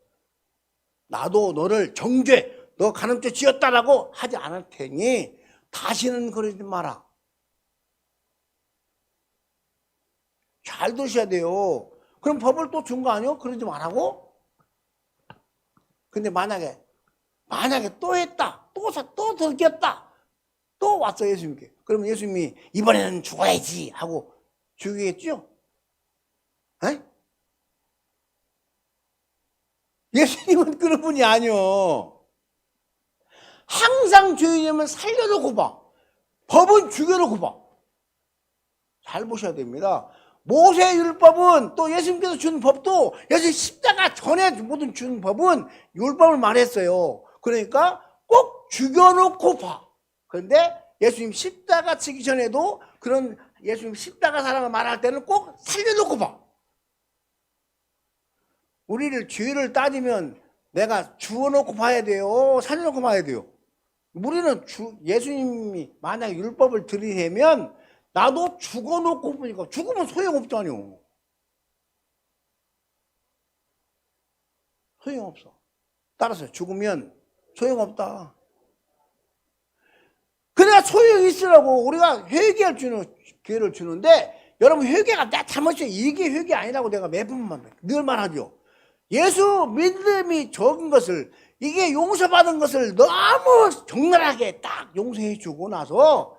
나도 너를 정죄, 너 간음죄 지었다라고 하지 않을 테니 다시는 그러지 마라. 잘 드셔야 돼요. 그럼 법을 또 준 거 아니요? 그러지 말라고? 근데 만약에 또 했다, 또 들켰다, 또 왔어 예수님께. 그러면 예수님이 이번에는 죽어야지 하고 죽이겠죠? 에? 예수님은 그런 분이 아니요. 항상 죄인이면 살려놓고 봐. 법은 죽여놓고 봐. 잘 보셔야 됩니다. 모세 율법은 또 예수님께서 준 법도 예수님 십자가 전에 모든 준 법은 율법을 말했어요. 그러니까 꼭 죽여놓고 봐. 그런데 예수님 십자가 치기 전에도 그런 예수님 십자가 사랑을 말할 때는 꼭 살려놓고 봐. 우리를 죄를 따지면 내가 죽어놓고 봐야 돼요? 살려놓고 봐야 돼요? 우리는 예수님이 만약에 율법을 들이대면 나도 죽어놓고 보니까 죽으면 소용없잖아요. 소용없어. 따라서 죽으면 소용없다. 그래야 소용이 있으라고 우리가 회개할 기회를 주는데 여러분 회개가 내 잘못이에요. 이게 회개 아니라고 내가 매번 늘 말하죠. 예수 믿음이 적은 것을 이게 용서받은 것을 너무 적나라하게 딱 용서해 주고 나서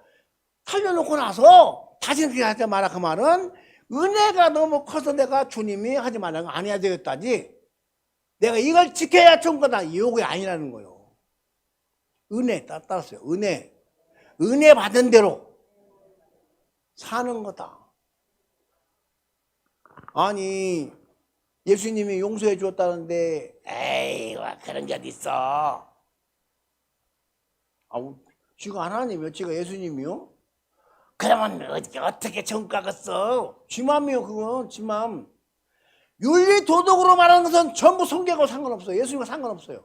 살려놓고 나서 다시는 그렇게 하지 마라. 그 말은 은혜가 너무 커서 내가 주님이 하지 말라는 거 안 해야 되겠다지 내가 이걸 지켜야 좋은 거다 이게 아니라는 거예요. 은혜 따랐어요. 은혜 받은 대로 사는 거다. 아니 예수님이 용서해 주었다는데 에이 그런 게 어디 있어. 지가 하나님이요? 지가 예수님이요? 그러면 어떻게 정가겠어? 지맘이요. 그건 지맘. 윤리 도덕으로 말하는 것은 전부 성경하고 상관없어요. 예수님과 상관없어요.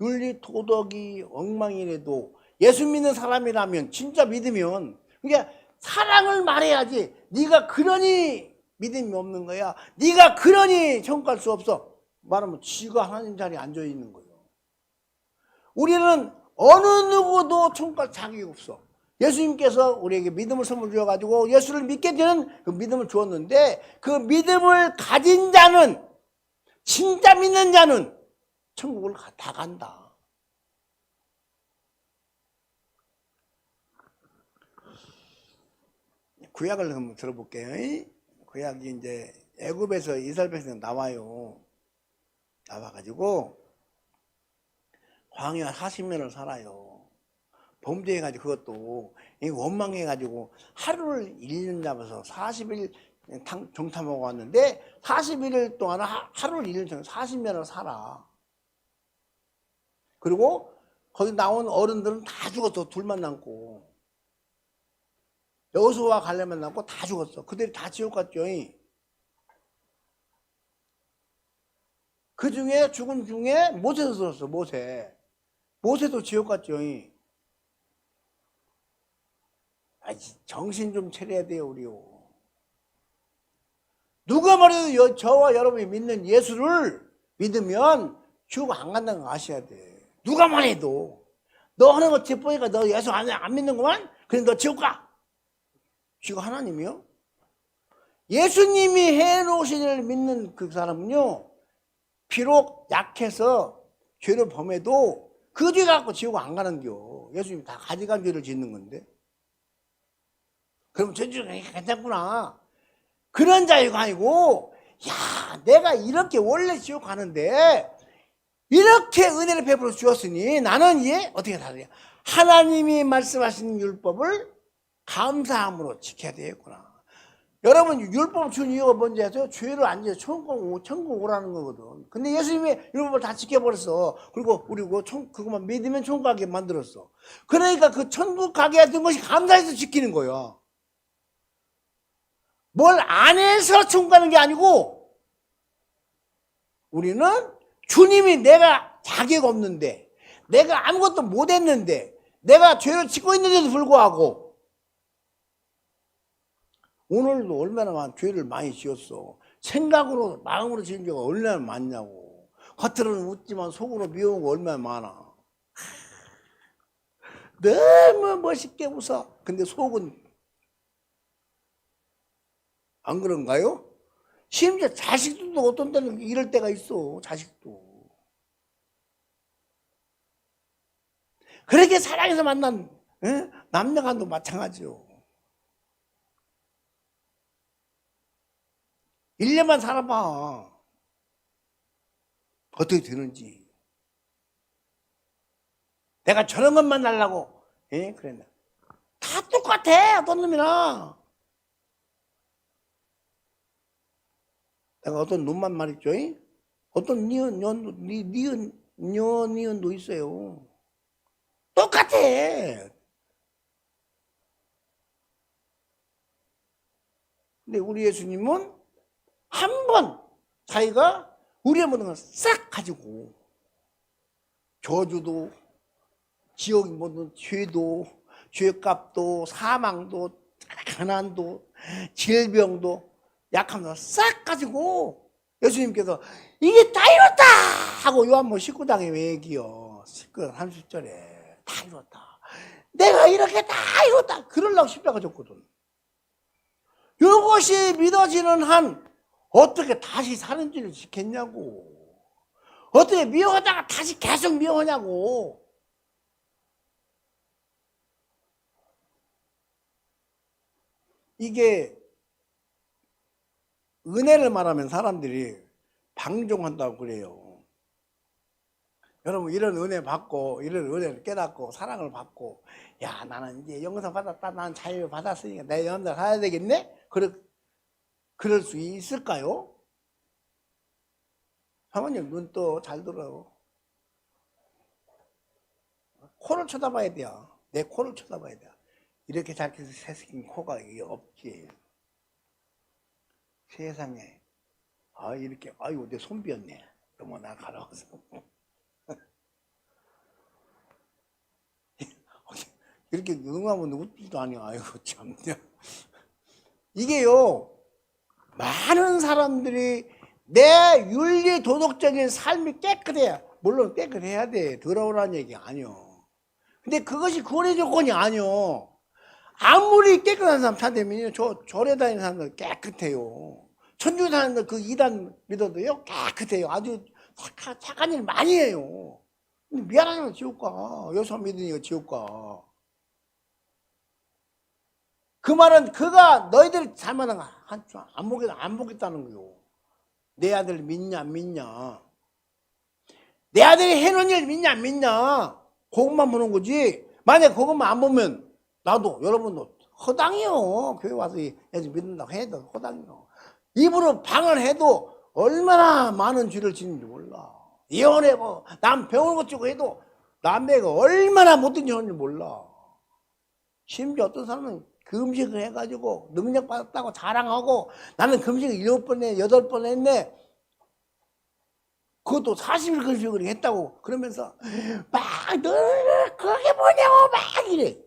윤리 도덕이 엉망이라도 예수 믿는 사람이라면 진짜 믿으면 그러니까 사랑을 말해야지. 네가 그러니 믿음이 없는 거야. 네가 그러니 천국갈 수 없어. 말하면 지가 하나님 자리에 앉아 있는 거예요. 우리는 어느 누구도 천국갈 자격이 없어. 예수님께서 우리에게 믿음을 선물 주어가지고 예수를 믿게 되는 그 믿음을 주었는데 그 믿음을 가진 자는 진짜 믿는 자는 천국을 다 간다. 구약을 한번 들어볼게요. 구약이 이제 애굽에서 이스라엘 백성 나와요. 나와가지고 광야 40년을 살아요. 범죄해가지고 그것도 원망해가지고 하루를 1년 잡아서 40일 정탐하고 왔는데 41일 동안 하루를 1년 정도 40년을 살아. 그리고 거기 나온 어른들은 다 죽었어. 둘만 남고 여호수아와 갈렙만 남고 다 죽었어. 그들이 다 지옥 갔죠. 그 중에 죽은 중에 모세도 들었어. 모세도 지옥 갔죠. 정신 좀 차려야 돼요. 우리요. 누가 말해도 저와 여러분이 믿는 예수를 믿으면 지옥 안 간다는 거 아셔야 돼. 누가 말해도 너 하는 거 뒷보니까 너 예수 안 믿는구만? 그럼 너 지옥 가. 지금 하나님이요? 예수님이 해놓으신 일을 믿는 그 사람은요 비록 약해서 죄를 범해도 그 죄 갖고 지옥 안 가는겨. 예수님이 다 가져간 죄를 짓는 건데 그럼 전주가 괜찮구나 그런 자유가 아니고 야 내가 이렇게 원래 지옥 가는데 이렇게 은혜를 베풀어 주었으니 나는 어떻게 살아야 하나님이 말씀하신 율법을 감사함으로 지켜야 되겠구나. 여러분 율법 준 이유가 뭔지 아세요? 죄를 안 지어 천국 오라는 거거든. 근데 예수님이 율법을 다 지켜버렸어. 그리고 우리 그것만 믿으면 천국 가게 만들었어. 그러니까 그 천국 가게 했던 것이 감사해서 지키는 거야. 뭘 안 해서 천국 가는 게 아니고 우리는 주님이 내가 자격 없는데 내가 아무것도 못했는데 내가 죄를 짓고 있는데도 불구하고 오늘도 얼마나 많은 죄를 많이 지었어. 생각으로 마음으로 지은 죄가 얼마나 많냐고. 겉으로는 웃지만 속으로 미워한 거 얼마나 많아. 너무 멋있게 웃어. 근데 속은 안 그런가요? 심지어 자식들도 어떤 때는 이럴 때가 있어. 자식도. 그렇게 사랑해서 만난 남녀간도 마찬가지요. 1년만 살아봐. 어떻게 되는지. 내가 저런 것만 달라고. 그랬나. 다 똑같아. 어떤 놈이나. 내가 어떤 놈만 말했죠. 어떤 니은도 있어요. 똑같아. 근데 우리 예수님은 한 번 자기가 우리의 모든 걸 싹 가지고 저주도 지옥의 모든 죄도 죄값도 사망도 가난도 질병도 약함도 싹 가지고 예수님께서 이게 다 이뤘다 하고 요한복음 19장에 얘기요. 30절에 다 이뤘다. 내가 이렇게 다 이뤘다. 그러려고 십자가 졌거든. 이것이 믿어지는 한 어떻게 다시 사는 줄을 지켰냐고. 어떻게 미워하다가 다시 계속 미워하냐고. 이게 은혜를 말하면 사람들이 방종한다고 그래요. 여러분 이런 은혜 받고 이런 은혜를 깨닫고 사랑을 받고 야 나는 이제 영생 받았다. 난 자유 받았으니까 내 영생 가야 되겠네? 그럴 수 있을까요? 사모님 눈 또 잘 들어요. 코를 쳐다봐야 돼요. 내 코를 쳐다봐야 돼요. 이렇게 잘게 새생긴 코가 없지. 세상에 이렇게 아이고 내 손 비었네. 너무 날카로워서. 이렇게 응하면 웃기도 아니야. 아이고 참. 이게요. 많은 사람들이 내 윤리 도덕적인 삶이 깨끗해야 물론 깨끗해야 돼. 더러우라는 얘기 아니요. 근데 그것이 구원의 조건이 아니요. 아무리 깨끗한 사람 찾으면요. 절에 다니는 사람들 깨끗해요. 천주에 사는 그 이단 믿어도요. 깨끗해요. 아주 착한 일 많이 해요. 근데 미안하면 지옥 가. 여기서 믿으니까 지옥 가. 그 말은 그가 너희들 잘못한 거 안 보겠다는 거요. 내 아들 믿냐 안 믿냐. 내 아들이 해놓은 일 믿냐 안 믿냐. 그것만 보는 거지. 만약에 그것만 안 보면 나도 여러분도 허당이요. 교회 와서 애들 믿는다고 해도 허당이요. 입으로 방언해도 얼마나 많은 죄를 짓는지 몰라. 예언해고 남 배우는 것 주고 해도 남배가 얼마나 못된 짓 하는지 몰라. 심지어 어떤 사람은 금식을 해가지고 능력 받았다고 자랑하고 나는 금식을 7번 해 8번 했네. 그것도 40일 금식을 했다고 그러면서 막 너는 그게 뭐냐고 막 이래.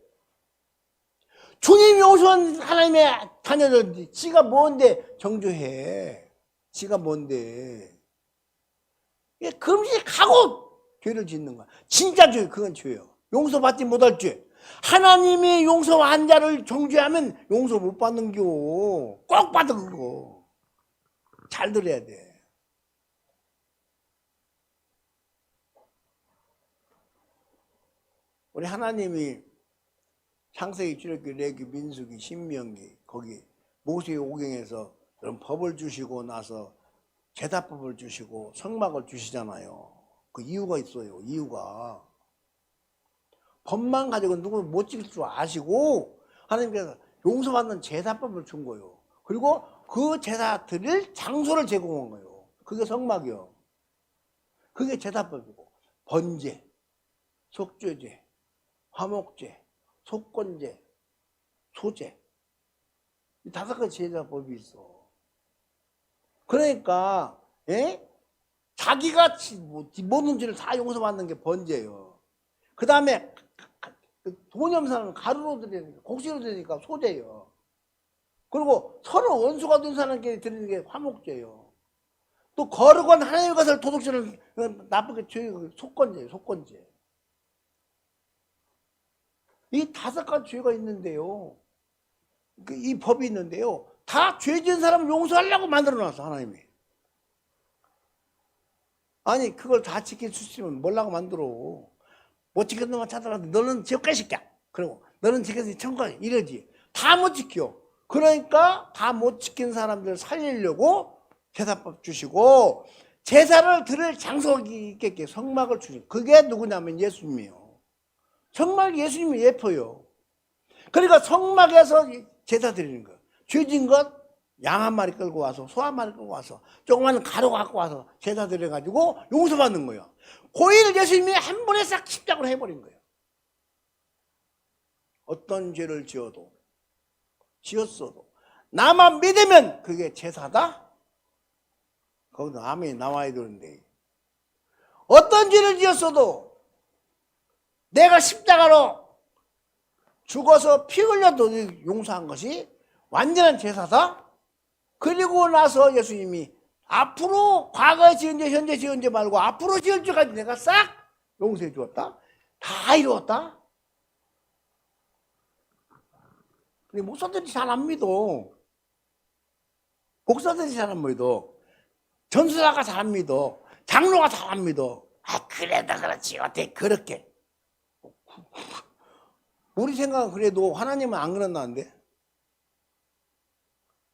주님이 오신 하나님의 자녀들 지가 뭔데 정죄해. 지가 뭔데. 금식하고 죄를 짓는 거야. 진짜 죄 그건 죄예요. 용서받지 못할 죄. 하나님이 용서한 자를 정죄하면 용서 못 받는 겨. 꼭 받아 그거. 잘 들어야 돼. 우리 하나님이 창세기, 출애굽기, 레위기, 민수기, 신명기 거기 모세오경에서 그런 법을 주시고 나서 제사법을 주시고 성막을 주시잖아요. 그 이유가 있어요. 이유가. 법만 가지고 누구는 못 지킬 줄 아시고 하나님께서 용서받는 제사법을 준 거예요. 그리고 그 제사 드릴 장소를 제공한 거예요. 그게 성막이요. 그게 제사법이고 번제, 속죄제, 화목제, 속건제, 소제 이 5가지 제사법이 있어. 그러니까 자기가 모든 죄를 다 용서받는 게 번제예요. 그 다음에 돈이 없는 사람은 가루로 드리니까 곡식으로 드리니까 소제예요. 그리고 서로 원수가 된 사람끼리 드리는 게 화목제예요. 또 거룩한 하나님의 것을 도둑질은 나쁘게 죄 속건제예요. 속건제. 이 5가지 죄가 있는데요. 이 법이 있는데요. 다 죄 지은 사람을 용서하려고 만들어놨어 하나님이. 아니 그걸 다 지킬 수 있으면 뭐라고 만들어. 못 지켰는 건 찾아가서 너는 지옥 갈 새끼야. 그리고 너는 지켜서 천국 가 이러지. 다 못 지켜. 그러니까 다 못 지킨 사람들 살리려고 제사법 주시고 제사를 드릴 장소가 있겠게 성막을 주시고 그게 누구냐면 예수님이에요. 정말 예수님이 예뻐요. 그러니까 성막에서 제사 드리는 거예요. 죄진 것 양 한 마리 끌고 와서 소 한 마리 끌고 와서 조그마한 가루 갖고 와서 제사 드려가지고 용서받는 거예요. 그 일을 예수님이 한 번에 싹 십자가로 해버린 거예요. 어떤 죄를 지었어도 나만 믿으면 그게 제사다? 거기도 아멘이 나와야 되는데 어떤 죄를 지었어도 내가 십자가로 죽어서 피 흘려도 용서한 것이 완전한 제사다? 그리고 나서 예수님이 앞으로 과거에 지은 죄, 현재 지은 죄 말고 앞으로 지을 죄까지 내가 싹 용서해 주었다? 다 이루었다? 근데 목사들이 잘 안 믿어. 목사들이 잘 안 믿어. 전수사가 잘 안 믿어. 장로가 잘 안 믿어. 아, 그래도 그렇지. 어떻게 그렇게. 우리 생각은 그래도 하나님은 안 그런다는데?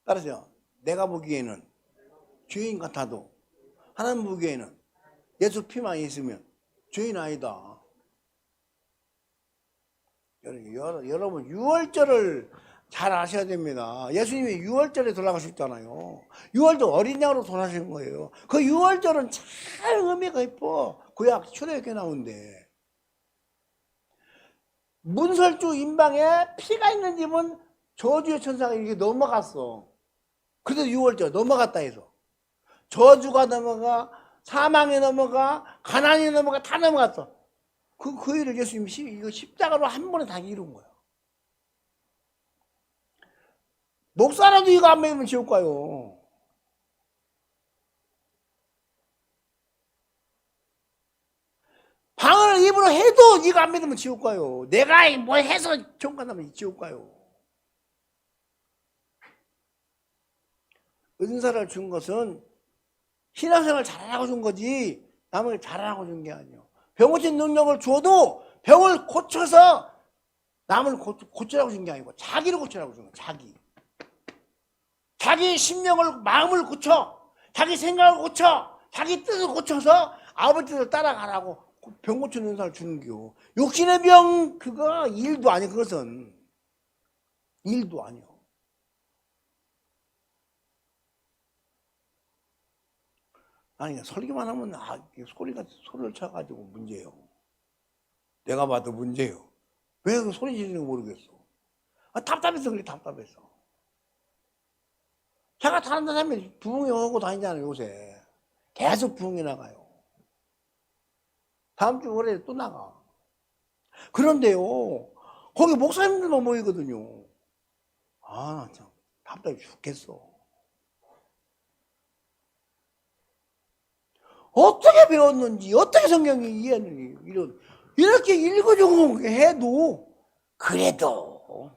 따라서 내가 보기에는 죄인 같아도 하나님 보기에는 예수 피만 있으면 죄인 아니다. 여러분 6월절을 잘 아셔야 됩니다. 예수님이 6월절에 돌아가셨잖아요. 6월절 어린 양으로 돌아가신 거예요. 그 6월절은 참 의미가 있어. 구약 출애굽에 나오는데 문설주 임방에 피가 있는 집은 저주의 천사가 이렇게 넘어갔어. 그래도 6월절 넘어갔다 해서 저주가 넘어가 사망이 넘어가 가난이 넘어가 다 넘어갔어. 그 일을 예수님이 이거 십자가로 한 번에 다 이룬 거야. 목사라도 이거 안 믿으면 지옥 가요. 방언을 입으로 해도 이거 안 믿으면 지옥 가요. 내가 뭐 해서 지옥 간다면 지옥 가요. 은사를 준 것은 신앙생활 잘하라고 준 거지 남에게 잘하라고 준 게 아니에요. 병 고친 능력을 줘도 병을 고쳐서 남을 고치라고 준 게 아니고 자기를 고치라고 준 거예요. 자기 심령을 마음을 고쳐 자기 생각을 고쳐 자기 뜻을 고쳐서 아버지 뜻을 따라가라고 병 고치는 은사를 주는 거요. 욕심의 병 그거 일도 아니에요. 그것은 일도 아니에요. 아니 설교만 하면 소리를 쳐가지고 문제예요. 내가 봐도 문제예요. 왜 그 소리 지르는 거 모르겠어. 답답해서 그래. 답답해서. 제가 다른 사람이 부흥회하고 다니잖아요. 요새 계속 부흥회 나가요. 다음 주 월요일에 또 나가. 그런데요 거기 목사님들만 모이거든요. 아 참 답답해 죽겠어. 어떻게 배웠는지 어떻게 성경이 이해했는지 이렇게 읽어주고 해도 그래도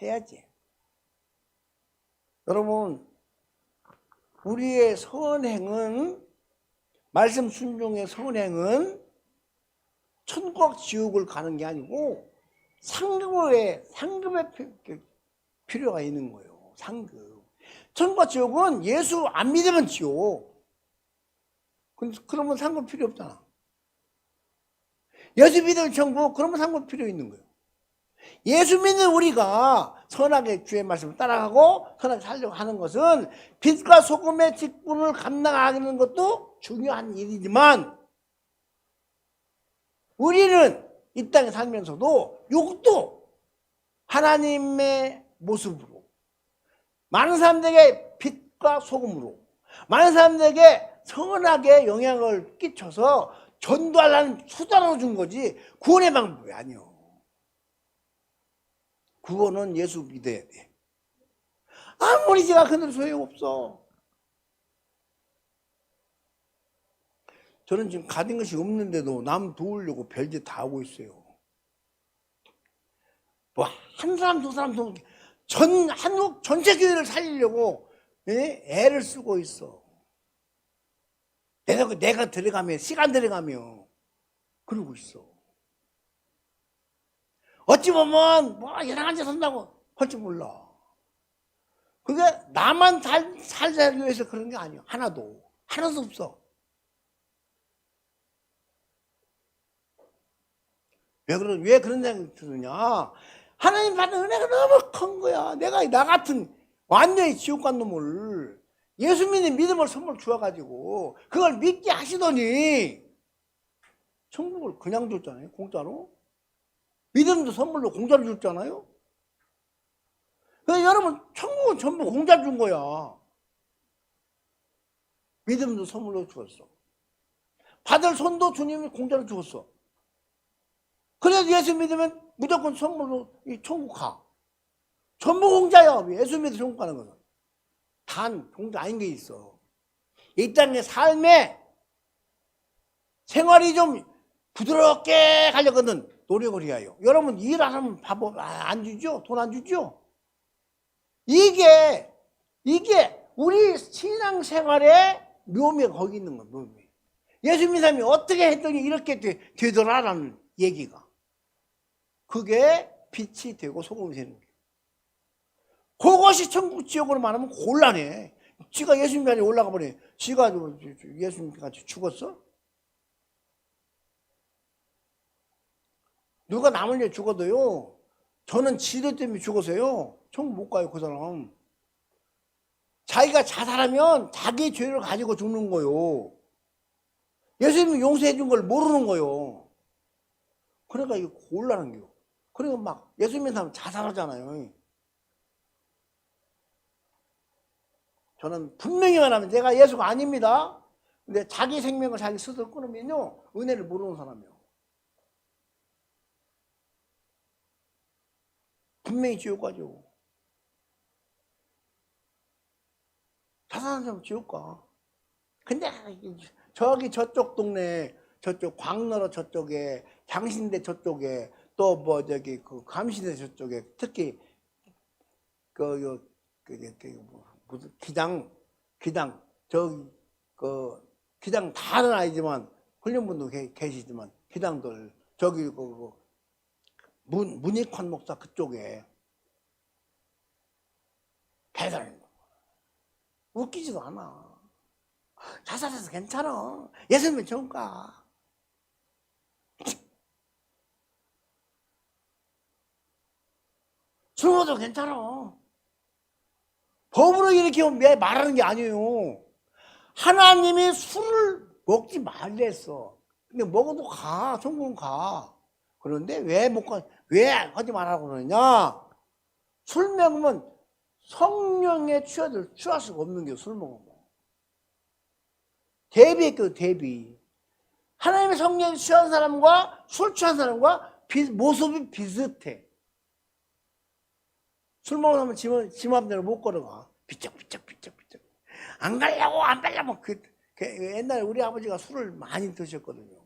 해야지. 여러분 우리의 선행은 말씀 순종의 선행은 천국 지옥을 가는 게 아니고 상급의 필요가 있는 거예요. 상급. 천국과 지옥은 예수 안 믿으면 지옥. 그러면 상급 필요 없잖아. 예수 믿으면 천국, 그러면 상급 필요 있는 거예요. 예수 믿는 우리가 선하게 주의 말씀을 따라가고 선하게 살려고 하는 것은 빛과 소금의 직분을 감당하는 것도 중요한 일이지만 우리는 이 땅에 살면서도 욕도 하나님의 모습으로 많은 사람들에게 빛과 소금으로 많은 사람들에게 선하게 영향을 끼쳐서 전도하려는 수단으로 준 거지 구원의 방법이 아니요. 그거는 예수 믿어야 돼. 아무리 제가 그들 소용없어. 저는 지금 가진 것이 없는데도 남 도우려고 별짓 다 하고 있어요. 뭐 한 사람 두 사람 한국 전체 교회를 살리려고 애를 쓰고 있어. 내가 들어가며 시간 들어가며 그러고 있어. 어찌 보면 뭐 여러 가지 산다고 할지 몰라. 그게 나만 살기 위해서 그런 게 아니야. 하나도 없어. 왜 그런 생각이 드느냐? 하나님 받은 은혜가 너무 큰 거야. 내가 나 같은 완전히 지옥 간 놈을 예수 믿는 믿음을 선물 주어가지고 그걸 믿게 하시더니 천국을 그냥 줬잖아요. 공짜로. 믿음도 선물로 공짜로 줬잖아요. 그래서 여러분 천국은 전부 공짜로 준 거야. 믿음도 선물로 주었어. 받을 손도 주님이 공짜로 주었어. 그래서 예수 믿으면 무조건 선물로 이 천국 가. 전부 공짜야. 예수 믿어 천국 가는 거는. 단 공짜 아닌 게 있어. 이 땅의 삶에 생활이 좀 부드럽게 가려거든. 노력을 해야요. 여러분 일 안 하면 밥 안 주죠? 돈 안 주죠? 이게 우리 신앙생활의 묘미가 거기 있는 거야. 묘미. 예수 믿는 사람이 어떻게 했더니 이렇게 되더라라는 얘기가. 그게 빛이 되고 소금이 되는 거예요. 그것이 천국 지옥으로 말하면 곤란해. 지가 예수님 자리에 올라가 버려. 지가 예수님 같이 죽었어? 누가 남을 위해 죽어도요. 저는 지뢰 때문에 죽어서요. 천국 못 가요. 그 사람. 자기가 자살하면 자기 죄를 가지고 죽는 거요. 예수님이 용서해 준 걸 모르는 거요. 그러니까 이거 곤란한 거요. 그러니까 막 예수 믿는 사람 자살하잖아요. 저는 분명히 말하면 제가 예수가 아닙니다. 근데 자기 생명을 자기 스스로 끊으면요. 은혜를 모르는 사람이요. 분명히 지옥 가죠. 자살하는 사람 지옥 가. 근데 저쪽 동네 저쪽 광너러 저쪽에 장신대 저쪽에 또 뭐 저기 그 감신대 저쪽에 특히 무슨 기장 저기 그 기장 다는 아니지만 훈련분도 계시지만 기장들 저기 문익환 목사 그쪽에 배달하는 거 웃기지도 않아. 자살해서 괜찮아. 예수님은 좋은가? 술 먹어도 괜찮아. 법으로 이렇게 말하는 게 아니에요. 하나님이 술을 먹지 말랬어. 근데 먹어도 가. 천국은 가. 그런데 왜 하지 말라고 그러냐? 술 먹으면 성령에 취할 수가 없는 게 술 먹으면. 대비했거든, 대비. 하나님의 성령에 취한 사람과 술 취한 사람과 모습이 비슷해. 술 먹으면 지 맘대로 못 걸어가. 비쩍비쩍. 안 가려고, 안 빼려고. 옛날에 우리 아버지가 술을 많이 드셨거든요.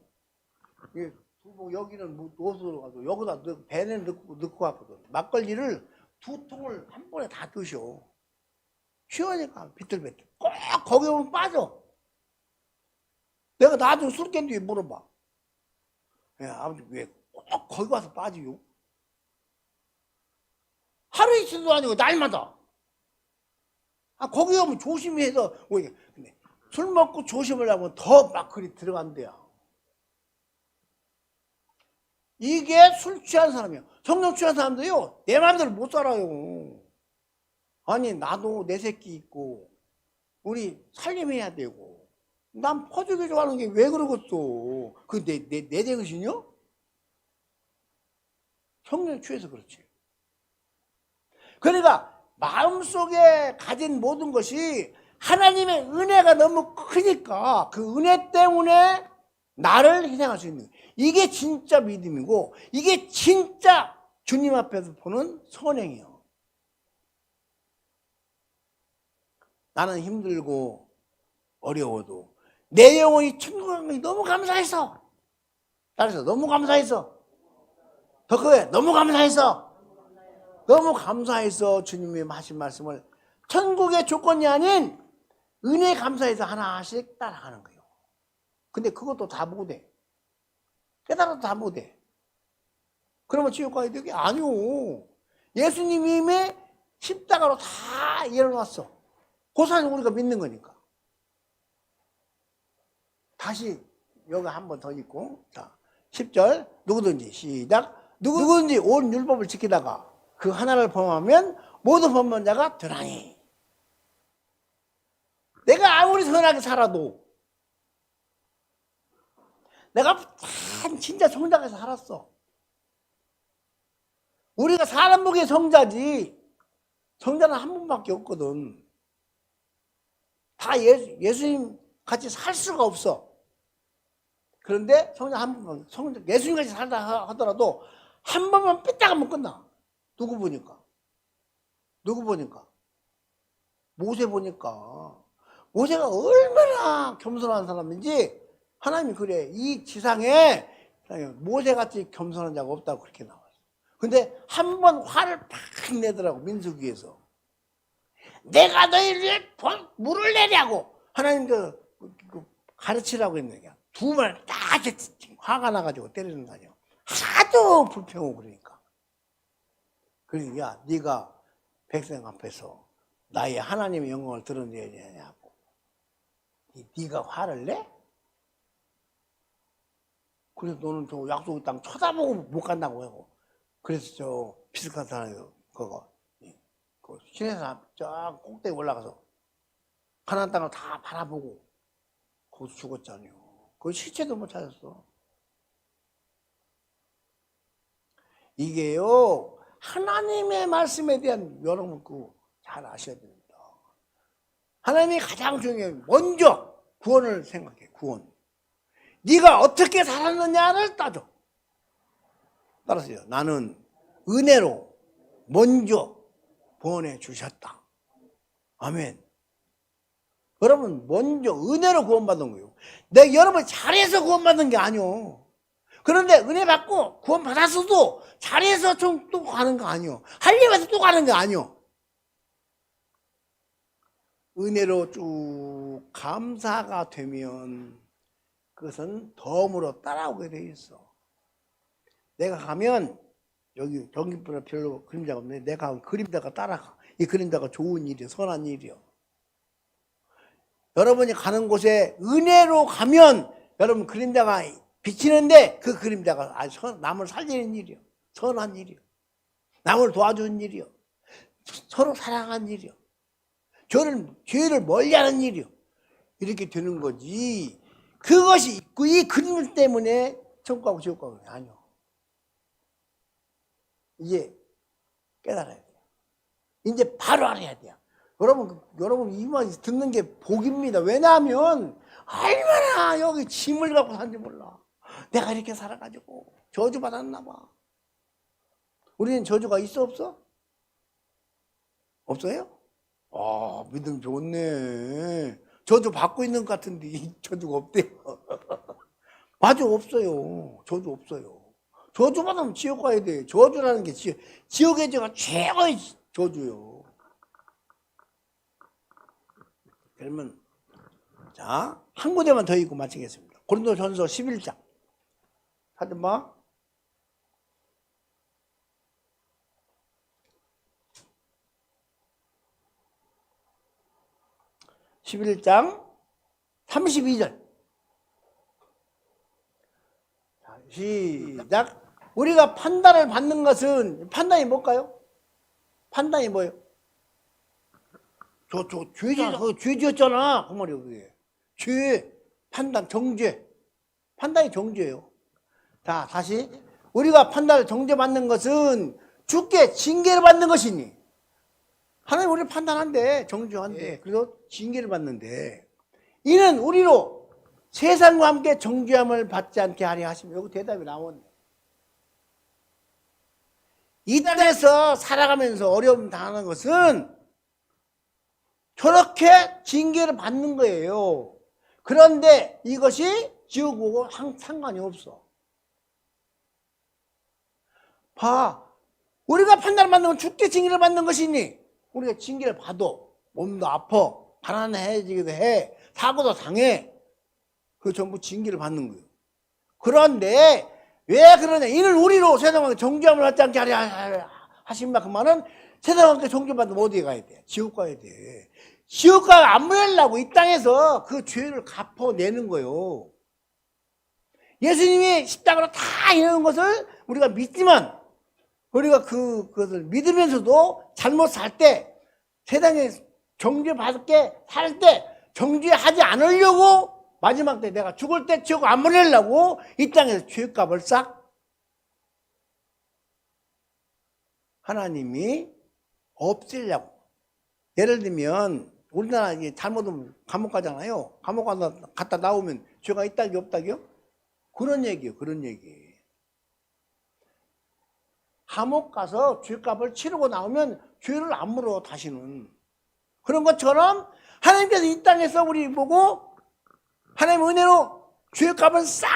여기는 노수로 가서 여기다 배에 넣고 갔거든. 막걸리를 2통을 한 번에 다 드셔. 시원하니까 비틀비틀. 꼭 거기 오면 빠져. 내가 나중에 술 깬 뒤에 물어봐. 야, 아버지 왜 꼭 거기 가서 빠지요? 하루 이틀도 아니고 날마다. 거기 가면 조심히 해서 근데 술 먹고 조심을 하면 더 막걸리 들어간대요. 이게 술 취한 사람이에요. 성령 취한 사람들이요. 내 마음대로 못 살아요. 아니 나도 내 새끼 있고 우리 살림해야 되고 난 퍼주기 좋아하는 게 왜 그러겠어. 그 내 대것이요? 성령 취해서 그렇지. 그러니까 마음속에 가진 모든 것이 하나님의 은혜가 너무 크니까 그 은혜 때문에 나를 희생할 수 있는 거예요. 이게 진짜 믿음이고 이게 진짜 주님 앞에서 보는 선행이요. 나는 힘들고 어려워도 내 영혼이 천국 가는 것이 너무 감사했어. 따라서 너무 감사했어. 더 크게 너무 감사했어. 너무 감사해서 주님이 하신 말씀을 천국의 조건이 아닌 은혜 감사해서 하나씩 따라가는 거예요. 근데 그것도 다 못해. 깨달아도 다 못해. 그러면 지옥 가야 되게? 아니요. 예수님이 십자가로 다 일어났어. 고사는 우리가 믿는 거니까. 다시 여기 한 번 더 읽고, 자 10절 누구든지 시작. 누구든지 온 율법을 지키다가 그 하나를 범하면 모두 범한 자가 되나니. 내가 아무리 선하게 살아도 내가 진짜 성장하게 살았어. 우리가 사람 보기에 성자지 성자는 한 분밖에 없거든. 다 예수님 같이 살 수가 없어. 그런데 성자 한 분만, 예수님 같이 살다 하더라도 한 번만 삐딱하면 끝나. 누구 보니까? 모세 보니까. 모세가 얼마나 겸손한 사람인지 하나님이 그래. 이 지상에 모세같이 겸손한 자가 없다고 그렇게 나왔어. 근데 한 번 화를 팍 내더라고. 민수기에서. 내가 너희를 물을 내냐고 하나님 가르치라고 했는 거야. 두 번 딱 화가 나가지고 때리는 거 아니야. 하도 불평하고 그러니까. 그러니까 야 네가 백성 앞에서 나의 하나님의 영광을 드러내야 되냐고. 네가 화를 내? 그래서 너는 저 약속의 땅 쳐다보고 못 간다고 하고. 그래서 저 비스카산에서 그거 시내산 저 꼭대기 올라가서 가나안 땅을 다 바라보고 거기서 죽었잖아요. 그 시체도 못 찾았어. 이게요 하나님의 말씀에 대한 여러분 잘 아셔야 됩니다. 하나님이 가장 중요해요. 먼저 구원을 생각해. 구원. 네가 어떻게 살았느냐를 따져. 따라서요. 나는 은혜로 먼저 구원해 주셨다. 아멘. 여러분 먼저 은혜로 구원받은 거예요. 내가 여러분 잘해서 구원받은 게 아니오. 그런데 은혜 받고 구원받았어도 잘해서 좀 또 가는 거 아니오. 하려고 해서 또 가는 거 아니오. 은혜로 쭉 감사가 되면 그것은 덤으로 따라오게 돼 있어. 내가 가면 여기 전기불에 별로 그림자가 없는데 내가 가면 그림자가 따라가. 이 그림자가 좋은 일이야. 선한 일이야. 여러분이 가는 곳에 은혜로 가면 여러분 그림자가 비치는데 그 그림자가 남을 살리는 일이요. 선한 일이요. 남을 도와주는 일이요. 서로 사랑하는 일이요. 죄를 멀리하는 일이요. 이렇게 되는 거지. 그것이 이 그림 때문에 천국 가고 지옥 가고 아니요. 이제 깨달아야 돼요. 이제 바로 알아야 돼요. 여러분 이 말 듣는 게 복입니다. 왜냐하면 얼마나 여기 짐을 갖고 사는지 몰라. 내가 이렇게 살아가지고 저주 받았나 봐. 우리는 저주가 있어 없어? 없어요? 아 믿음 좋네. 저주 받고 있는 것 같은데 저주가 없대요. 맞아 없어요. 저주 없어요. 저주 받으면 지옥 가야 돼. 저주라는 게 지옥의 죄가 최고의 저주요. 그러면 자, 한 구절만 더 읽고 마치겠습니다. 고린도전서 11장. 찾아봐. 11장 32절. 자, 시작. 우리가 판단을 받는 것은 판단이 뭘까요? 판단이 뭐예요? 죄지었잖아. 그 말이에요, 그게. 죄, 판단, 정죄. 판단이 정죄예요. 자, 다시. 우리가 판단을 정죄받는 것은 주께 징계를 받는 것이니. 하나님 우리를 판단한대, 정죄한대. 그래서 징계를 받는데. 이는 우리로 세상과 함께 정죄함을 받지 않게 하려 하시면 여기 대답이 나오네. 이 땅에서 살아가면서 어려움 당하는 것은 저렇게 징계를 받는 거예요. 그런데 이것이 지옥하고 상관이 없어. 봐. 우리가 판단을 받는 건 죽게 징계를 받는 것이니 우리가 징계를 받아. 몸도 아파. 가난해지기도 해. 사고도 당해. 그 전부 징계를 받는 거예요. 그런데 왜 그러냐. 이는 우리로 세상에 정죄함을 받지 않게 하려 하신 만큼만은 세상에 정죄받으면 어디에 가야 돼? 지옥 가야 돼. 지옥 가 안 보내려고 이 땅에서 그 죄를 갚아내는 거예요. 예수님이 십자가로 다 이루는 것을 우리가 믿지만 우리가 그것을 믿으면서도 잘못 살 때 세상에 정죄받게 살 때 정죄하지 않으려고 마지막 때 내가 죽을 때 지옥 안 보내려고 이 땅에서 죄값을 싹 하나님이 없애려고. 예를 들면 우리나라 이게 잘못하면 감옥 가잖아요. 감옥 갔다 나오면 죄가 있다기 없다기요? 그런 얘기예요. 그런 얘기. 감옥 가서 죄값을 치르고 나오면 죄를 안 물어 다시는. 그런 것처럼 하나님께서 이 땅에서 우리 보고 하나님의 은혜로 죄값을 싹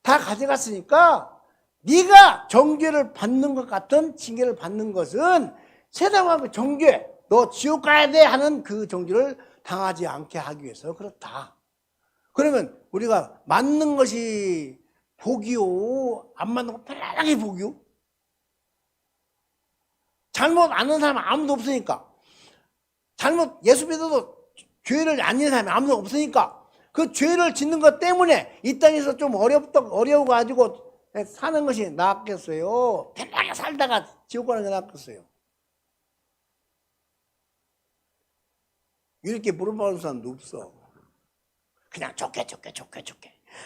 다 가져갔으니까 네가 정죄를 받는 것 같은 징계를 받는 것은 세상하고 정죄, 너 지옥 가야 돼 하는 그 정죄를 당하지 않게 하기 위해서 그렇다. 그러면 우리가 맞는 것이 복이요, 안 맞는 거 편안하게 복이요? 잘못 아는 사람은 아무도 없으니까. 잘못 예수 믿어도 죄를 안 짓는 사람이 아무도 없으니까 그 죄를 짓는 것 때문에 이 땅에서 좀 어려워가지고 사는 것이 낫겠어요? 편하게 살다가 지옥 가는 게 낫겠어요? 이렇게 물어보는 사람도 없어. 그냥 좋게.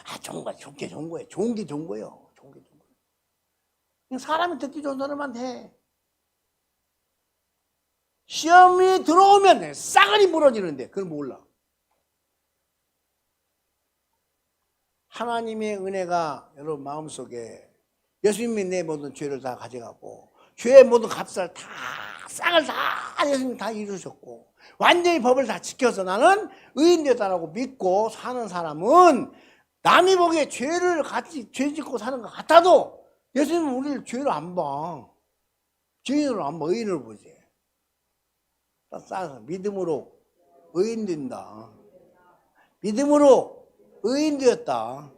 아, 좋은 거야, 좋게 좋은 거예요. 좋은 게 좋은 거예요. 좋은 게 좋은 거예요. 그냥 사람이 듣기 좋은 소리만 해. 시험이 들어오면 싸그리 무너지는데 그걸 몰라. 하나님의 은혜가 여러분 마음속에 예수님이 내 모든 죄를 다 가져가고 죄의 모든 값을 다 싹을 다 예수님이 다 이루셨고 완전히 법을 다 지켜서 나는 의인되었다라고 믿고 사는 사람은 남이 보기에 죄를 같이 죄 짓고 사는 것 같아도 예수님은 우리를 죄를 안 봐. 죄인으로 안 봐. 의인으로 보지. 싸서 믿음으로 의인 된다. 믿음으로 의인 되었다.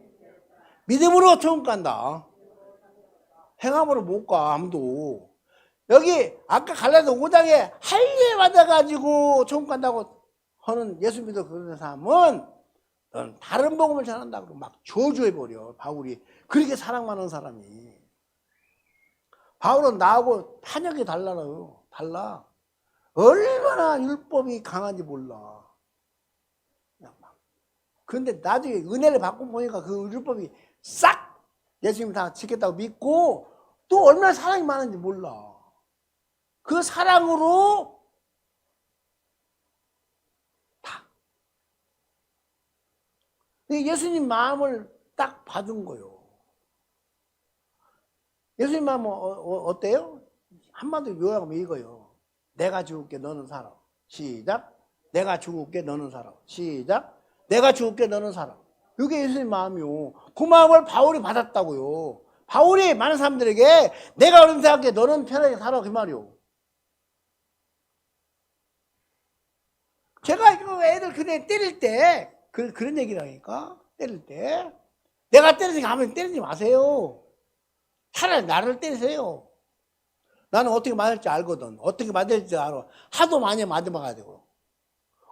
믿음으로 천국 간다. 행함으로 못 가 아무도. 여기 아까 갈라디아 5장에 할례 받아가지고 천국 간다고 하는 예수 믿어 그러는 사람은 너는 다른 복음을 전한다고 막 저주해버려. 바울이 그렇게 사랑 많은 사람이. 바울은 나하고 판역이 달라요. 달라. 얼마나 율법이 강한지 몰라. 그런데 나중에 은혜를 받고 보니까 그 율법이 싹 예수님 다 지켰다고 믿고 또 얼마나 사랑이 많은지 몰라. 그 사랑으로 다. 예수님 마음을 딱 받은 거예요. 예수님 마음은 어때요? 한마디로 요약하면 이거예요. 내가 죽을게 너는 살아. 시작. 내가 죽을게 너는 살아. 시작. 내가 죽을게 너는 살아. 이게 예수님 마음이요. 그 마음을 바울이 받았다고요. 바울이 많은 사람들에게 내가 어려움 생각해 너는 편하게 살아 그 말이요. 제가 이거 애들 그냥 때릴 때 그런 얘기를 하니까 때릴 때 내가 때리니까 하면 때리지 마세요. 차라리 나를 때리세요. 나는 어떻게 맞을지 알거든. 어떻게 맞을지 알아. 하도 많이 맞아봐가지고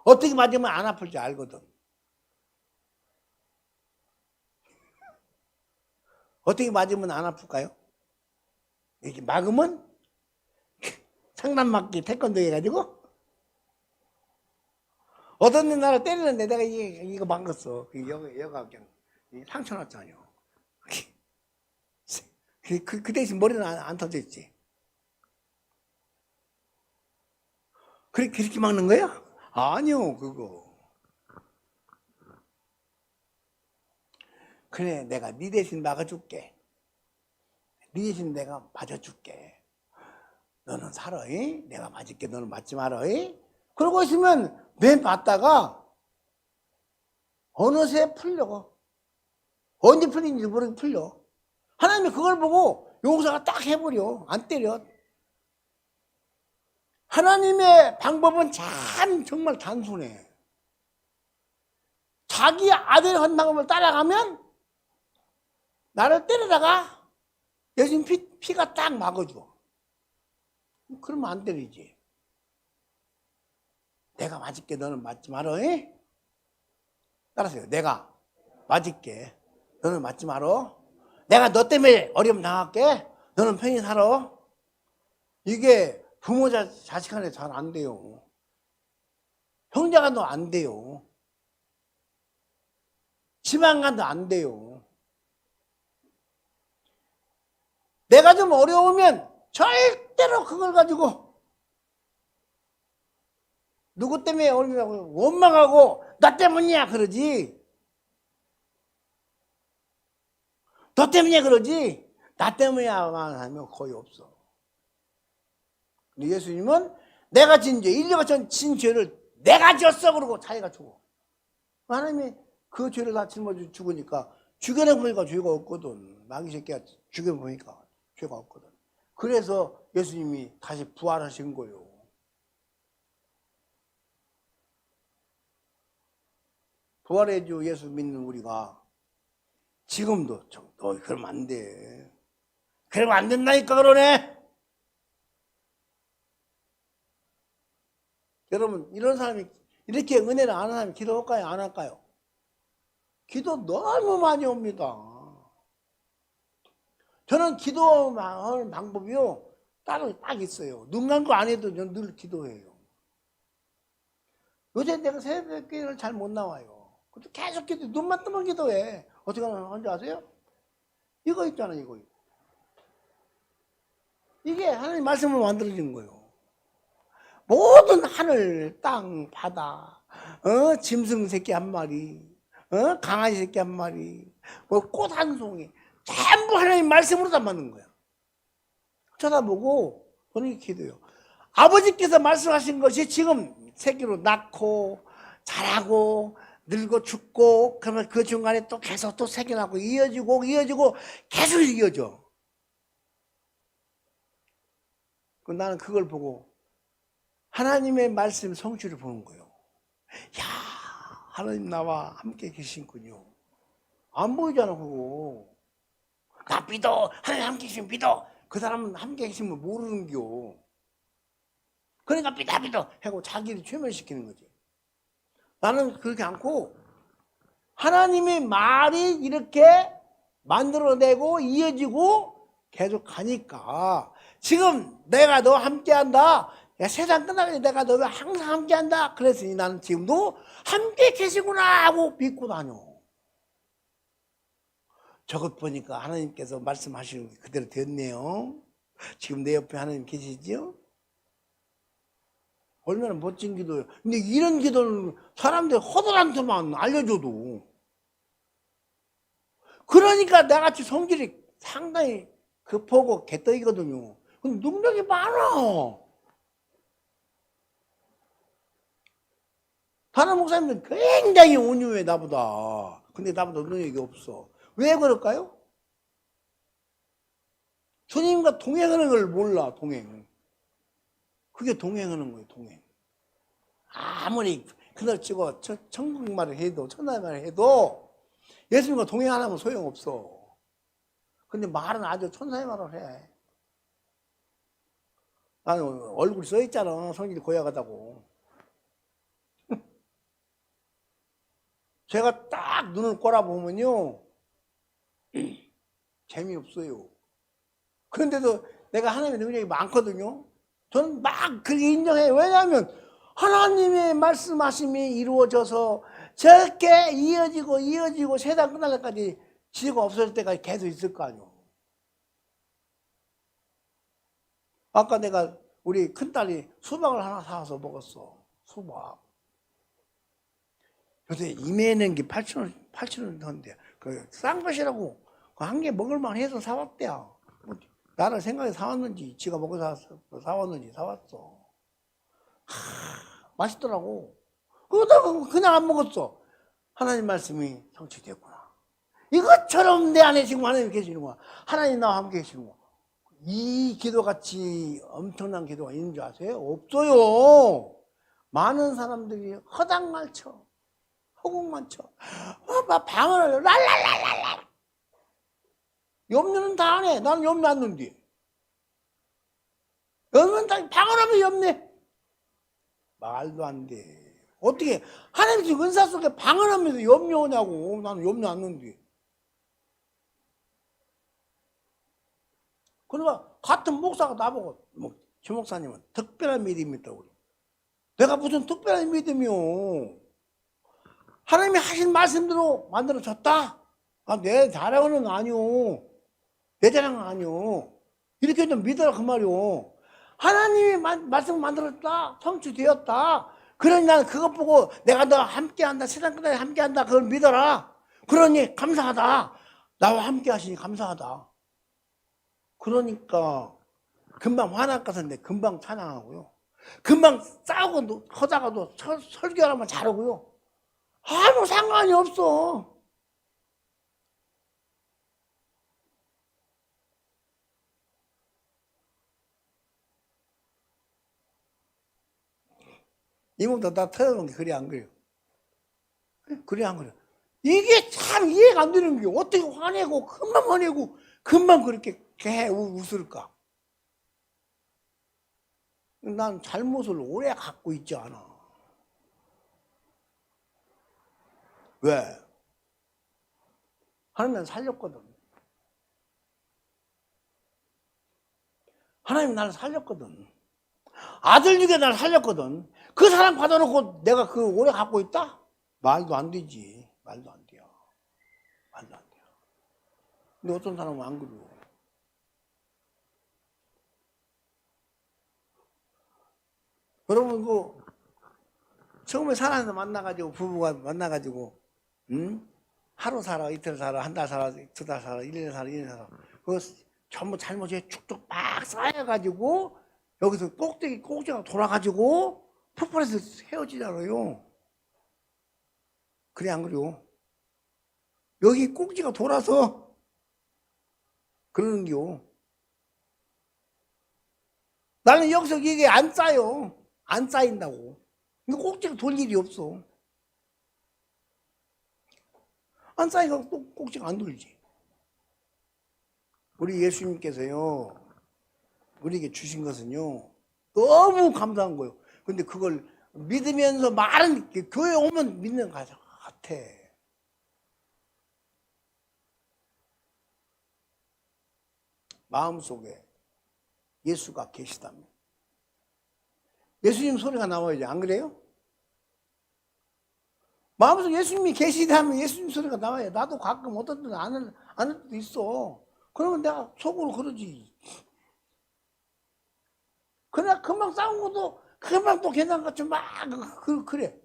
어떻게 맞으면 안 아플지 알거든. 어떻게 맞으면 안 아플까요? 이렇게 막으면 상단 맞기 태권도 해가지고 어떤 나를 때리는데 내가 이거 막았어. 여가 그냥 상처 났잖아요. 그 대신 머리는 안 터졌지. 그렇게 막는 거야? 아니요, 그거. 그래, 내가 네 대신 막아줄게. 네 대신 내가 봐줘줄게. 너는 살아. 내가 맞을게. 너는 맞지 마라. 그러고 있으면 맨 맞다가 어느새 풀려. 언제 풀린지 모르게 풀려. 하나님이 그걸 보고 용서가 딱 해버려. 안 때려. 하나님의 방법은 참 정말 단순해. 자기 아들의 한 방법을 따라가면 나를 때리다가 예수님 피가 딱 막아줘. 그러면 안 때리지. 내가 맞을게. 너는 맞지 마라. 따라서요. 내가 맞을게. 너는 맞지 마라. 내가 너 때문에 어려움 당할게. 너는 편히 살아. 이게 부모 자식 간에 잘 안 돼요. 형제간도 안 돼요. 집안간도 안 돼요. 내가 좀 어려우면 절대로 그걸 가지고 누구 때문에 어려우냐고 원망하고 나 때문이야 그러지. 너 때문에 그러지. 나 때문이야만 하면 거의 없어. 근데 예수님은 내가 진 죄, 인류가 진 죄를 내가 졌어 그러고 자기가 죽어. 하나님이 그 죄를 다 짊어지고 죽으니까 죽여내보니까 죄가 없거든. 마귀 새끼가 죽여보니까 죄가 없거든. 그래서 예수님이 다시 부활하신 거예요. 부활의 주 예수 믿는 우리가 지금도 너 그러면 안 돼. 그러면 안 된다니까 그러네. 여러분 이런 사람이 이렇게 은혜를 안 하는 사람이 기도할까요? 안 할까요? 기도 너무 많이 옵니다. 저는 기도하는 방법이요 따로 딱 있어요. 눈 감고 안 해도 저는 늘 기도해요. 요새 내가 새벽기도를 잘 못 나와요. 그것도 계속 기도, 눈만 뜨면 기도해. 어떻게 하는지 아세요? 이거 있잖아요, 이거. 이게 하나님 말씀으로 만들어진 거예요. 모든 하늘, 땅, 바다, 짐승 새끼 한 마리, 강아지 새끼 한 마리, 뭐 꽃 한 송이, 전부 하나님 말씀으로 다 만든 거야. 쳐다보고 보는 게 기도예요. 아버지께서 말씀하신 것이 지금 새끼로 낳고 자라고 늙고 죽고 그러면 그 중간에 또 계속 또 새겨나고 이어지고 계속 이어져. 나는 그걸 보고 하나님의 말씀 성취를 보는 거예요. 야, 하나님 나와 함께 계신군요. 안 보이잖아 그거. 나 믿어. 하나님 함께 계시면 믿어. 그 사람은 함께 계시면 모르는겨. 그러니까 믿어 하고 자기를 최면시키는 거지. 나는 그렇게 않고 하나님의 말이 이렇게 만들어내고 이어지고 계속 가니까 지금 내가 너 함께한다. 야, 세상 끝나면 내가 너와 항상 함께한다. 그랬으니 나는 지금도 함께 계시구나 하고 믿고 다녀. 저것 보니까 하나님께서 말씀하시는 게 그대로 됐네요. 지금 내 옆에 하나님 계시죠? 얼마나 멋진 기도예요. 근데 이런 기도는 사람들 허들한테만 알려줘도 그러니까 나같이 성질이 상당히 급하고 개떡이거든요. 근데 능력이 많아. 다른 목사님들은 굉장히 온유해 나보다. 근데 나보다 능력이 없어. 왜 그럴까요? 주님과 동행하는 걸 몰라. 동행. 그게 동행하는 거예요. 동행. 아무리 그늘치고 천국말을 해도 천하말을 해도 예수님과 동행 안 하면 소용없어. 근데 말은 아주 천사의 말을 해. 나는 얼굴이 써있잖아. 성질이 고약하다고. 제가 딱 눈을 꼬라보면요 재미없어요. 그런데도 내가 하나님의 능력이 많거든요. 저는 막 그렇게 인정해요. 왜냐하면 하나님의 말씀하심이 이루어져서 저렇게 이어지고 세상 끝날 때까지 지혜가 없어질 때까지 계속 있을 거 아니에요. 아까 내가 우리 큰딸이 수박을 하나 사와서 먹었어. 수박. 요새 이매는 게 8,000원 하는데 그 싼 것이라고 한 개 먹을만 해서 사왔대요. 나를 생각해 사왔는지, 지가 먹고 사왔는지 사왔어. 맛있더라고. 그러다가 그냥 안 먹었어. 하나님 말씀이 성취됐구나. 이것처럼 내 안에 지금 하나님 계시는구나. 하나님 나와 함께 계시는구나. 이 기도같이 엄청난 기도가 있는 줄 아세요? 없어요. 많은 사람들이 허당말 쳐. 허공만 쳐. 막 방언을 랄랄랄랄랄. 염려는 다 안 해. 나는 염려 안 넣는데. 염려는 다 방언하면 염려. 말도 안 돼. 어떻게 하나님 지금 은사 속에 방언하면서 염려하냐고. 나는 염려 안 넣는데. 그러니까 같은 목사가 나보고 주 목사님은 특별한 믿음이 있다고 그래. 내가 무슨 특별한 믿음이요. 하나님이 하신 말씀대로 만들어졌다. 내 자랑은 아니오. 내 자랑은 아니오. 이렇게 좀 믿어라 그 말이오. 하나님이 말씀을 만들었다. 성취되었다. 그러니 나는 그것 보고 내가 너와 함께한다. 세상 끝까지 함께한다. 그걸 믿어라. 그러니 감사하다. 나와 함께 하시니 감사하다. 그러니까 금방 화날 것인데 금방 찬양하고요. 금방 싸우고 하다가도 설교하면 잘하고요. 아무 상관이 없어. 이모도 나 태어난 게 그래 안 그래요? 그래 안 그래요? 이게 참 이해가 안 되는 게 어떻게 화내고 금방 화내고 금방 그렇게 웃을까? 난 잘못을 오래 갖고 있지 않아. 왜? 하나님 나를 살렸거든. 하나님 나를 살렸거든. 아들 중에 나를 살렸거든. 그 사랑 받아놓고 내가 그 오래 갖고 있다? 말도 안 되지. 말도 안 돼요. 말도 안 돼요. 근데 어떤 사람은 안 그래요. 여러분 처음에 사랑해서 만나가지고 부부가 만나가지고 하루 살아, 이틀 살아, 한 달 살아, 두 달 살아, 1년 살아, 2년 살아. 그거 전부 잘못이 쭉쭉 막 쌓여가지고 여기서 꼭지가 돌아가지고 폭발해서 헤어지잖아요. 그래 안 그래요? 여기 꼭지가 돌아서 그러는겨. 나는 여기서 이게 안 쌓여. 안 쌓인다고. 근데 꼭지가 돌 일이 없어. 안 쌓이니까 또 꼭지가 안 돌지. 우리 예수님께서요, 우리에게 주신 것은요, 너무 감사한 거예요. 근데 그걸 믿으면서 말은, 교회 오면 믿는 것 같아. 마음속에 예수가 계시다면. 예수님 소리가 나와야지, 안 그래요? 마음속에 예수님이 계시다면 예수님 소리가 나와요. 나도 가끔 어떤 때는 안 할 때도 있어. 그러면 내가 속으로 그러지. 그러나 금방 싸운 것도 금방 또 괜찮겠지 막 그래.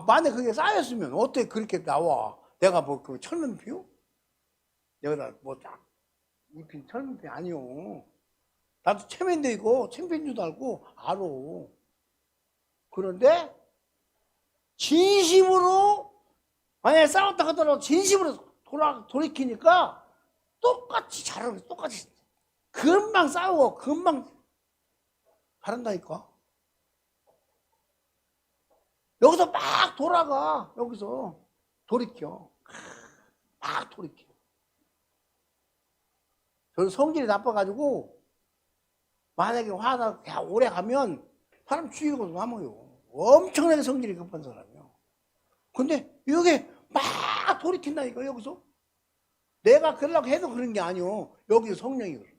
만약에 그게 쌓였으면 어떻게 그렇게 나와? 내가 그 철문피우? 여기다 딱 입힌 철문피 아니요. 나도 체면도 있고 창피인 줄도 알고 알아. 그런데 진심으로 만약에 싸웠다 하더라도 진심으로 돌이키니까 똑같이 잘하고 똑같이 금방 싸우고 금방 잘한다니까. 여기서 막 돌아가. 여기서 돌이켜. 막 돌이켜. 저는 성질이 나빠가지고 만약에 화가 오래 가면 사람 죽이고 남아요. 엄청나게 성질이 급한 사람이요. 근데 이게 막 돌이킨다니까 여기서. 내가 그러려고 해도 그런 게 아니오. 여기서 성령이 그래.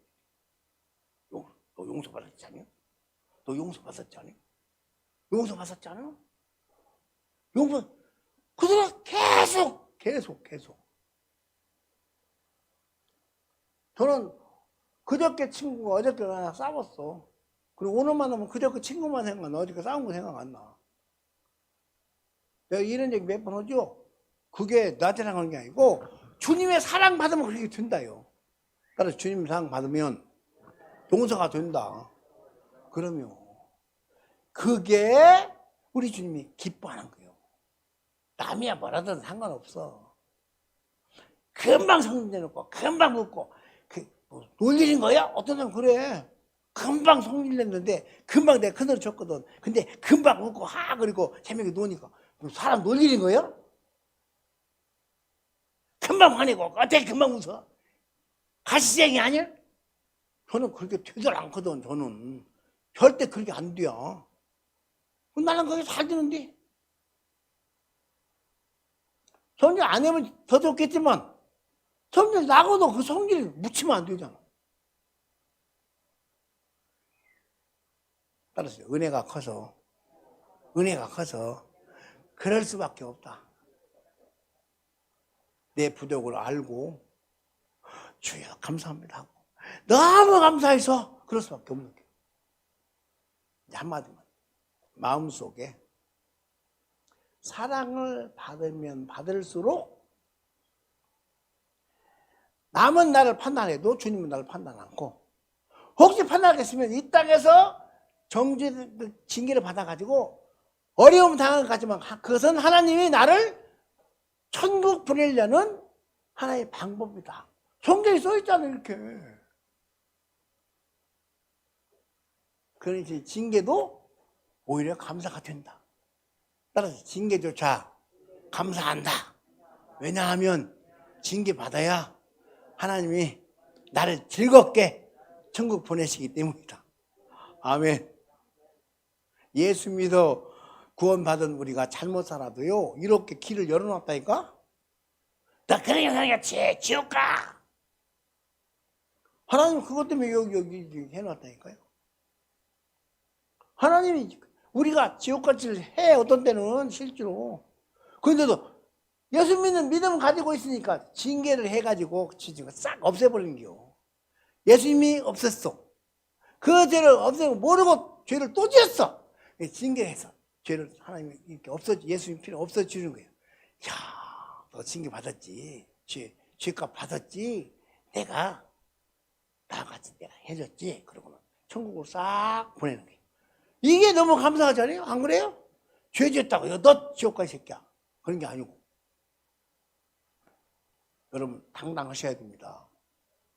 너 용서받았잖니? 너 용서받았잖니? 용서받았잖아? 그 사람 계속. 저는 그저께 친구가 어저께 나랑 싸웠어. 그리고 오늘 만나면 그저께 친구만 생각나. 어저께 싸운 거 생각 안 나. 내가 이런 얘기 몇 번 하죠? 그게 나한테 생각한 게 아니고 주님의 사랑 받으면 그렇게 된다요. 따라서 주님 상 받으면 용서가 된다. 그러면 그게 우리 주님이 기뻐하는 거예요. 남이야 뭐라든 상관없어. 금방 성질내놓고 금방 웃고 뭐 놀리는 거야? 어떤 사람 그래. 금방 성질냈는데 금방 내가 그대로 줬거든. 근데 금방 웃고 그리고 재미있게 노니까 사람 놀리는 거야? 금방 화내고 어떻게 금방 웃어? 가시쟁이 아니야? 저는 그렇게 되질 않거든. 저는 절대 그렇게 안 돼요. 나는 거기 잘 되는데 성질 안 하면 더 좋겠지만 성질 나고도 그 성질 묻히면 안 되잖아. 따라서 은혜가 커서 그럴 수밖에 없다. 내 부족을 알고 주여 감사합니다 하고 너무 감사해서 그럴 수밖에 없는 게 한마디만 마음속에 사랑을 받으면 받을수록 남은 나를 판단해도 주님은 나를 판단 않고 혹시 판단하겠으면 이 땅에서 징계를 받아가지고 어려움 당할 것 같지만 그것은 하나님이 나를 천국 보내려는 하나의 방법이다. 성경에 써있잖아요. 이렇게. 그러니 징계도 오히려 감사가 된다. 따라서 징계조차 감사한다. 왜냐하면 징계 받아야 하나님이 나를 즐겁게 천국 보내시기 때문이다. 아멘. 예수 믿어 구원받은 우리가 잘못 살아도요 이렇게 길을 열어놨다니까. 나 그렇게 사니까 지옥 가. 하나님 그것 때문에 여기 해놨다니까요. 하나님이 우리가 지옥같이 해 어떤 때는 실제로. 그런데도 예수 믿는 믿음 가지고 있으니까 징계를 해가지고 싹 없애버리는겨. 예수님이 없앴어. 그 죄를 없애고 모르고 죄를 또 지었어. 징계해서 죄를 하나님이 이렇게 예수님 필요 없어지는 거예요. 야, 너 징계 받았지. 죄값 받았지. 내가 나같이 내가 해줬지. 그러고는 천국으로 싹 보내는 거예요. 이게 너무 감사하잖아요. 안 그래요? 죄 지었다고 너 지옥 가 이 새끼야. 그런 게 아니고. 여러분 당당하셔야 됩니다.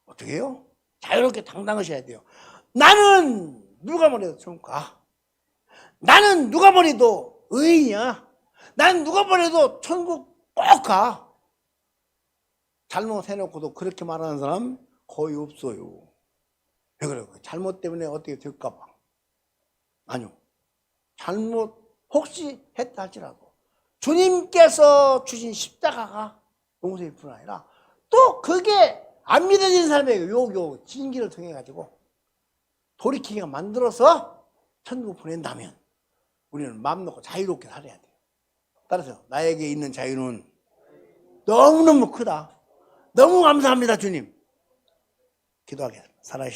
어떻게 해요? 자유롭게 당당하셔야 돼요. 나는 누가 뭐래도 천국 가. 나는 누가 뭐래도 의인이야. 나는 누가 뭐래도 천국 꼭 가. 잘못해놓고도 그렇게 말하는 사람 거의 없어요. 왜 그래요? 잘못 때문에 어떻게 될까 봐. 아니요. 잘못 혹시 했다 할지라도 주님께서 주신 십자가가 용서일 뿐 아니라 또 그게 안 믿어지는 사람에게 요 징계를 통해 가지고 돌이키기가 만들어서 천국 보낸다면 우리는 마음 놓고 자유롭게 살아야 돼요. 따라서 나에게 있는 자유는 너무너무 크다. 너무 감사합니다 주님. 기도하겠습니다. 살아계신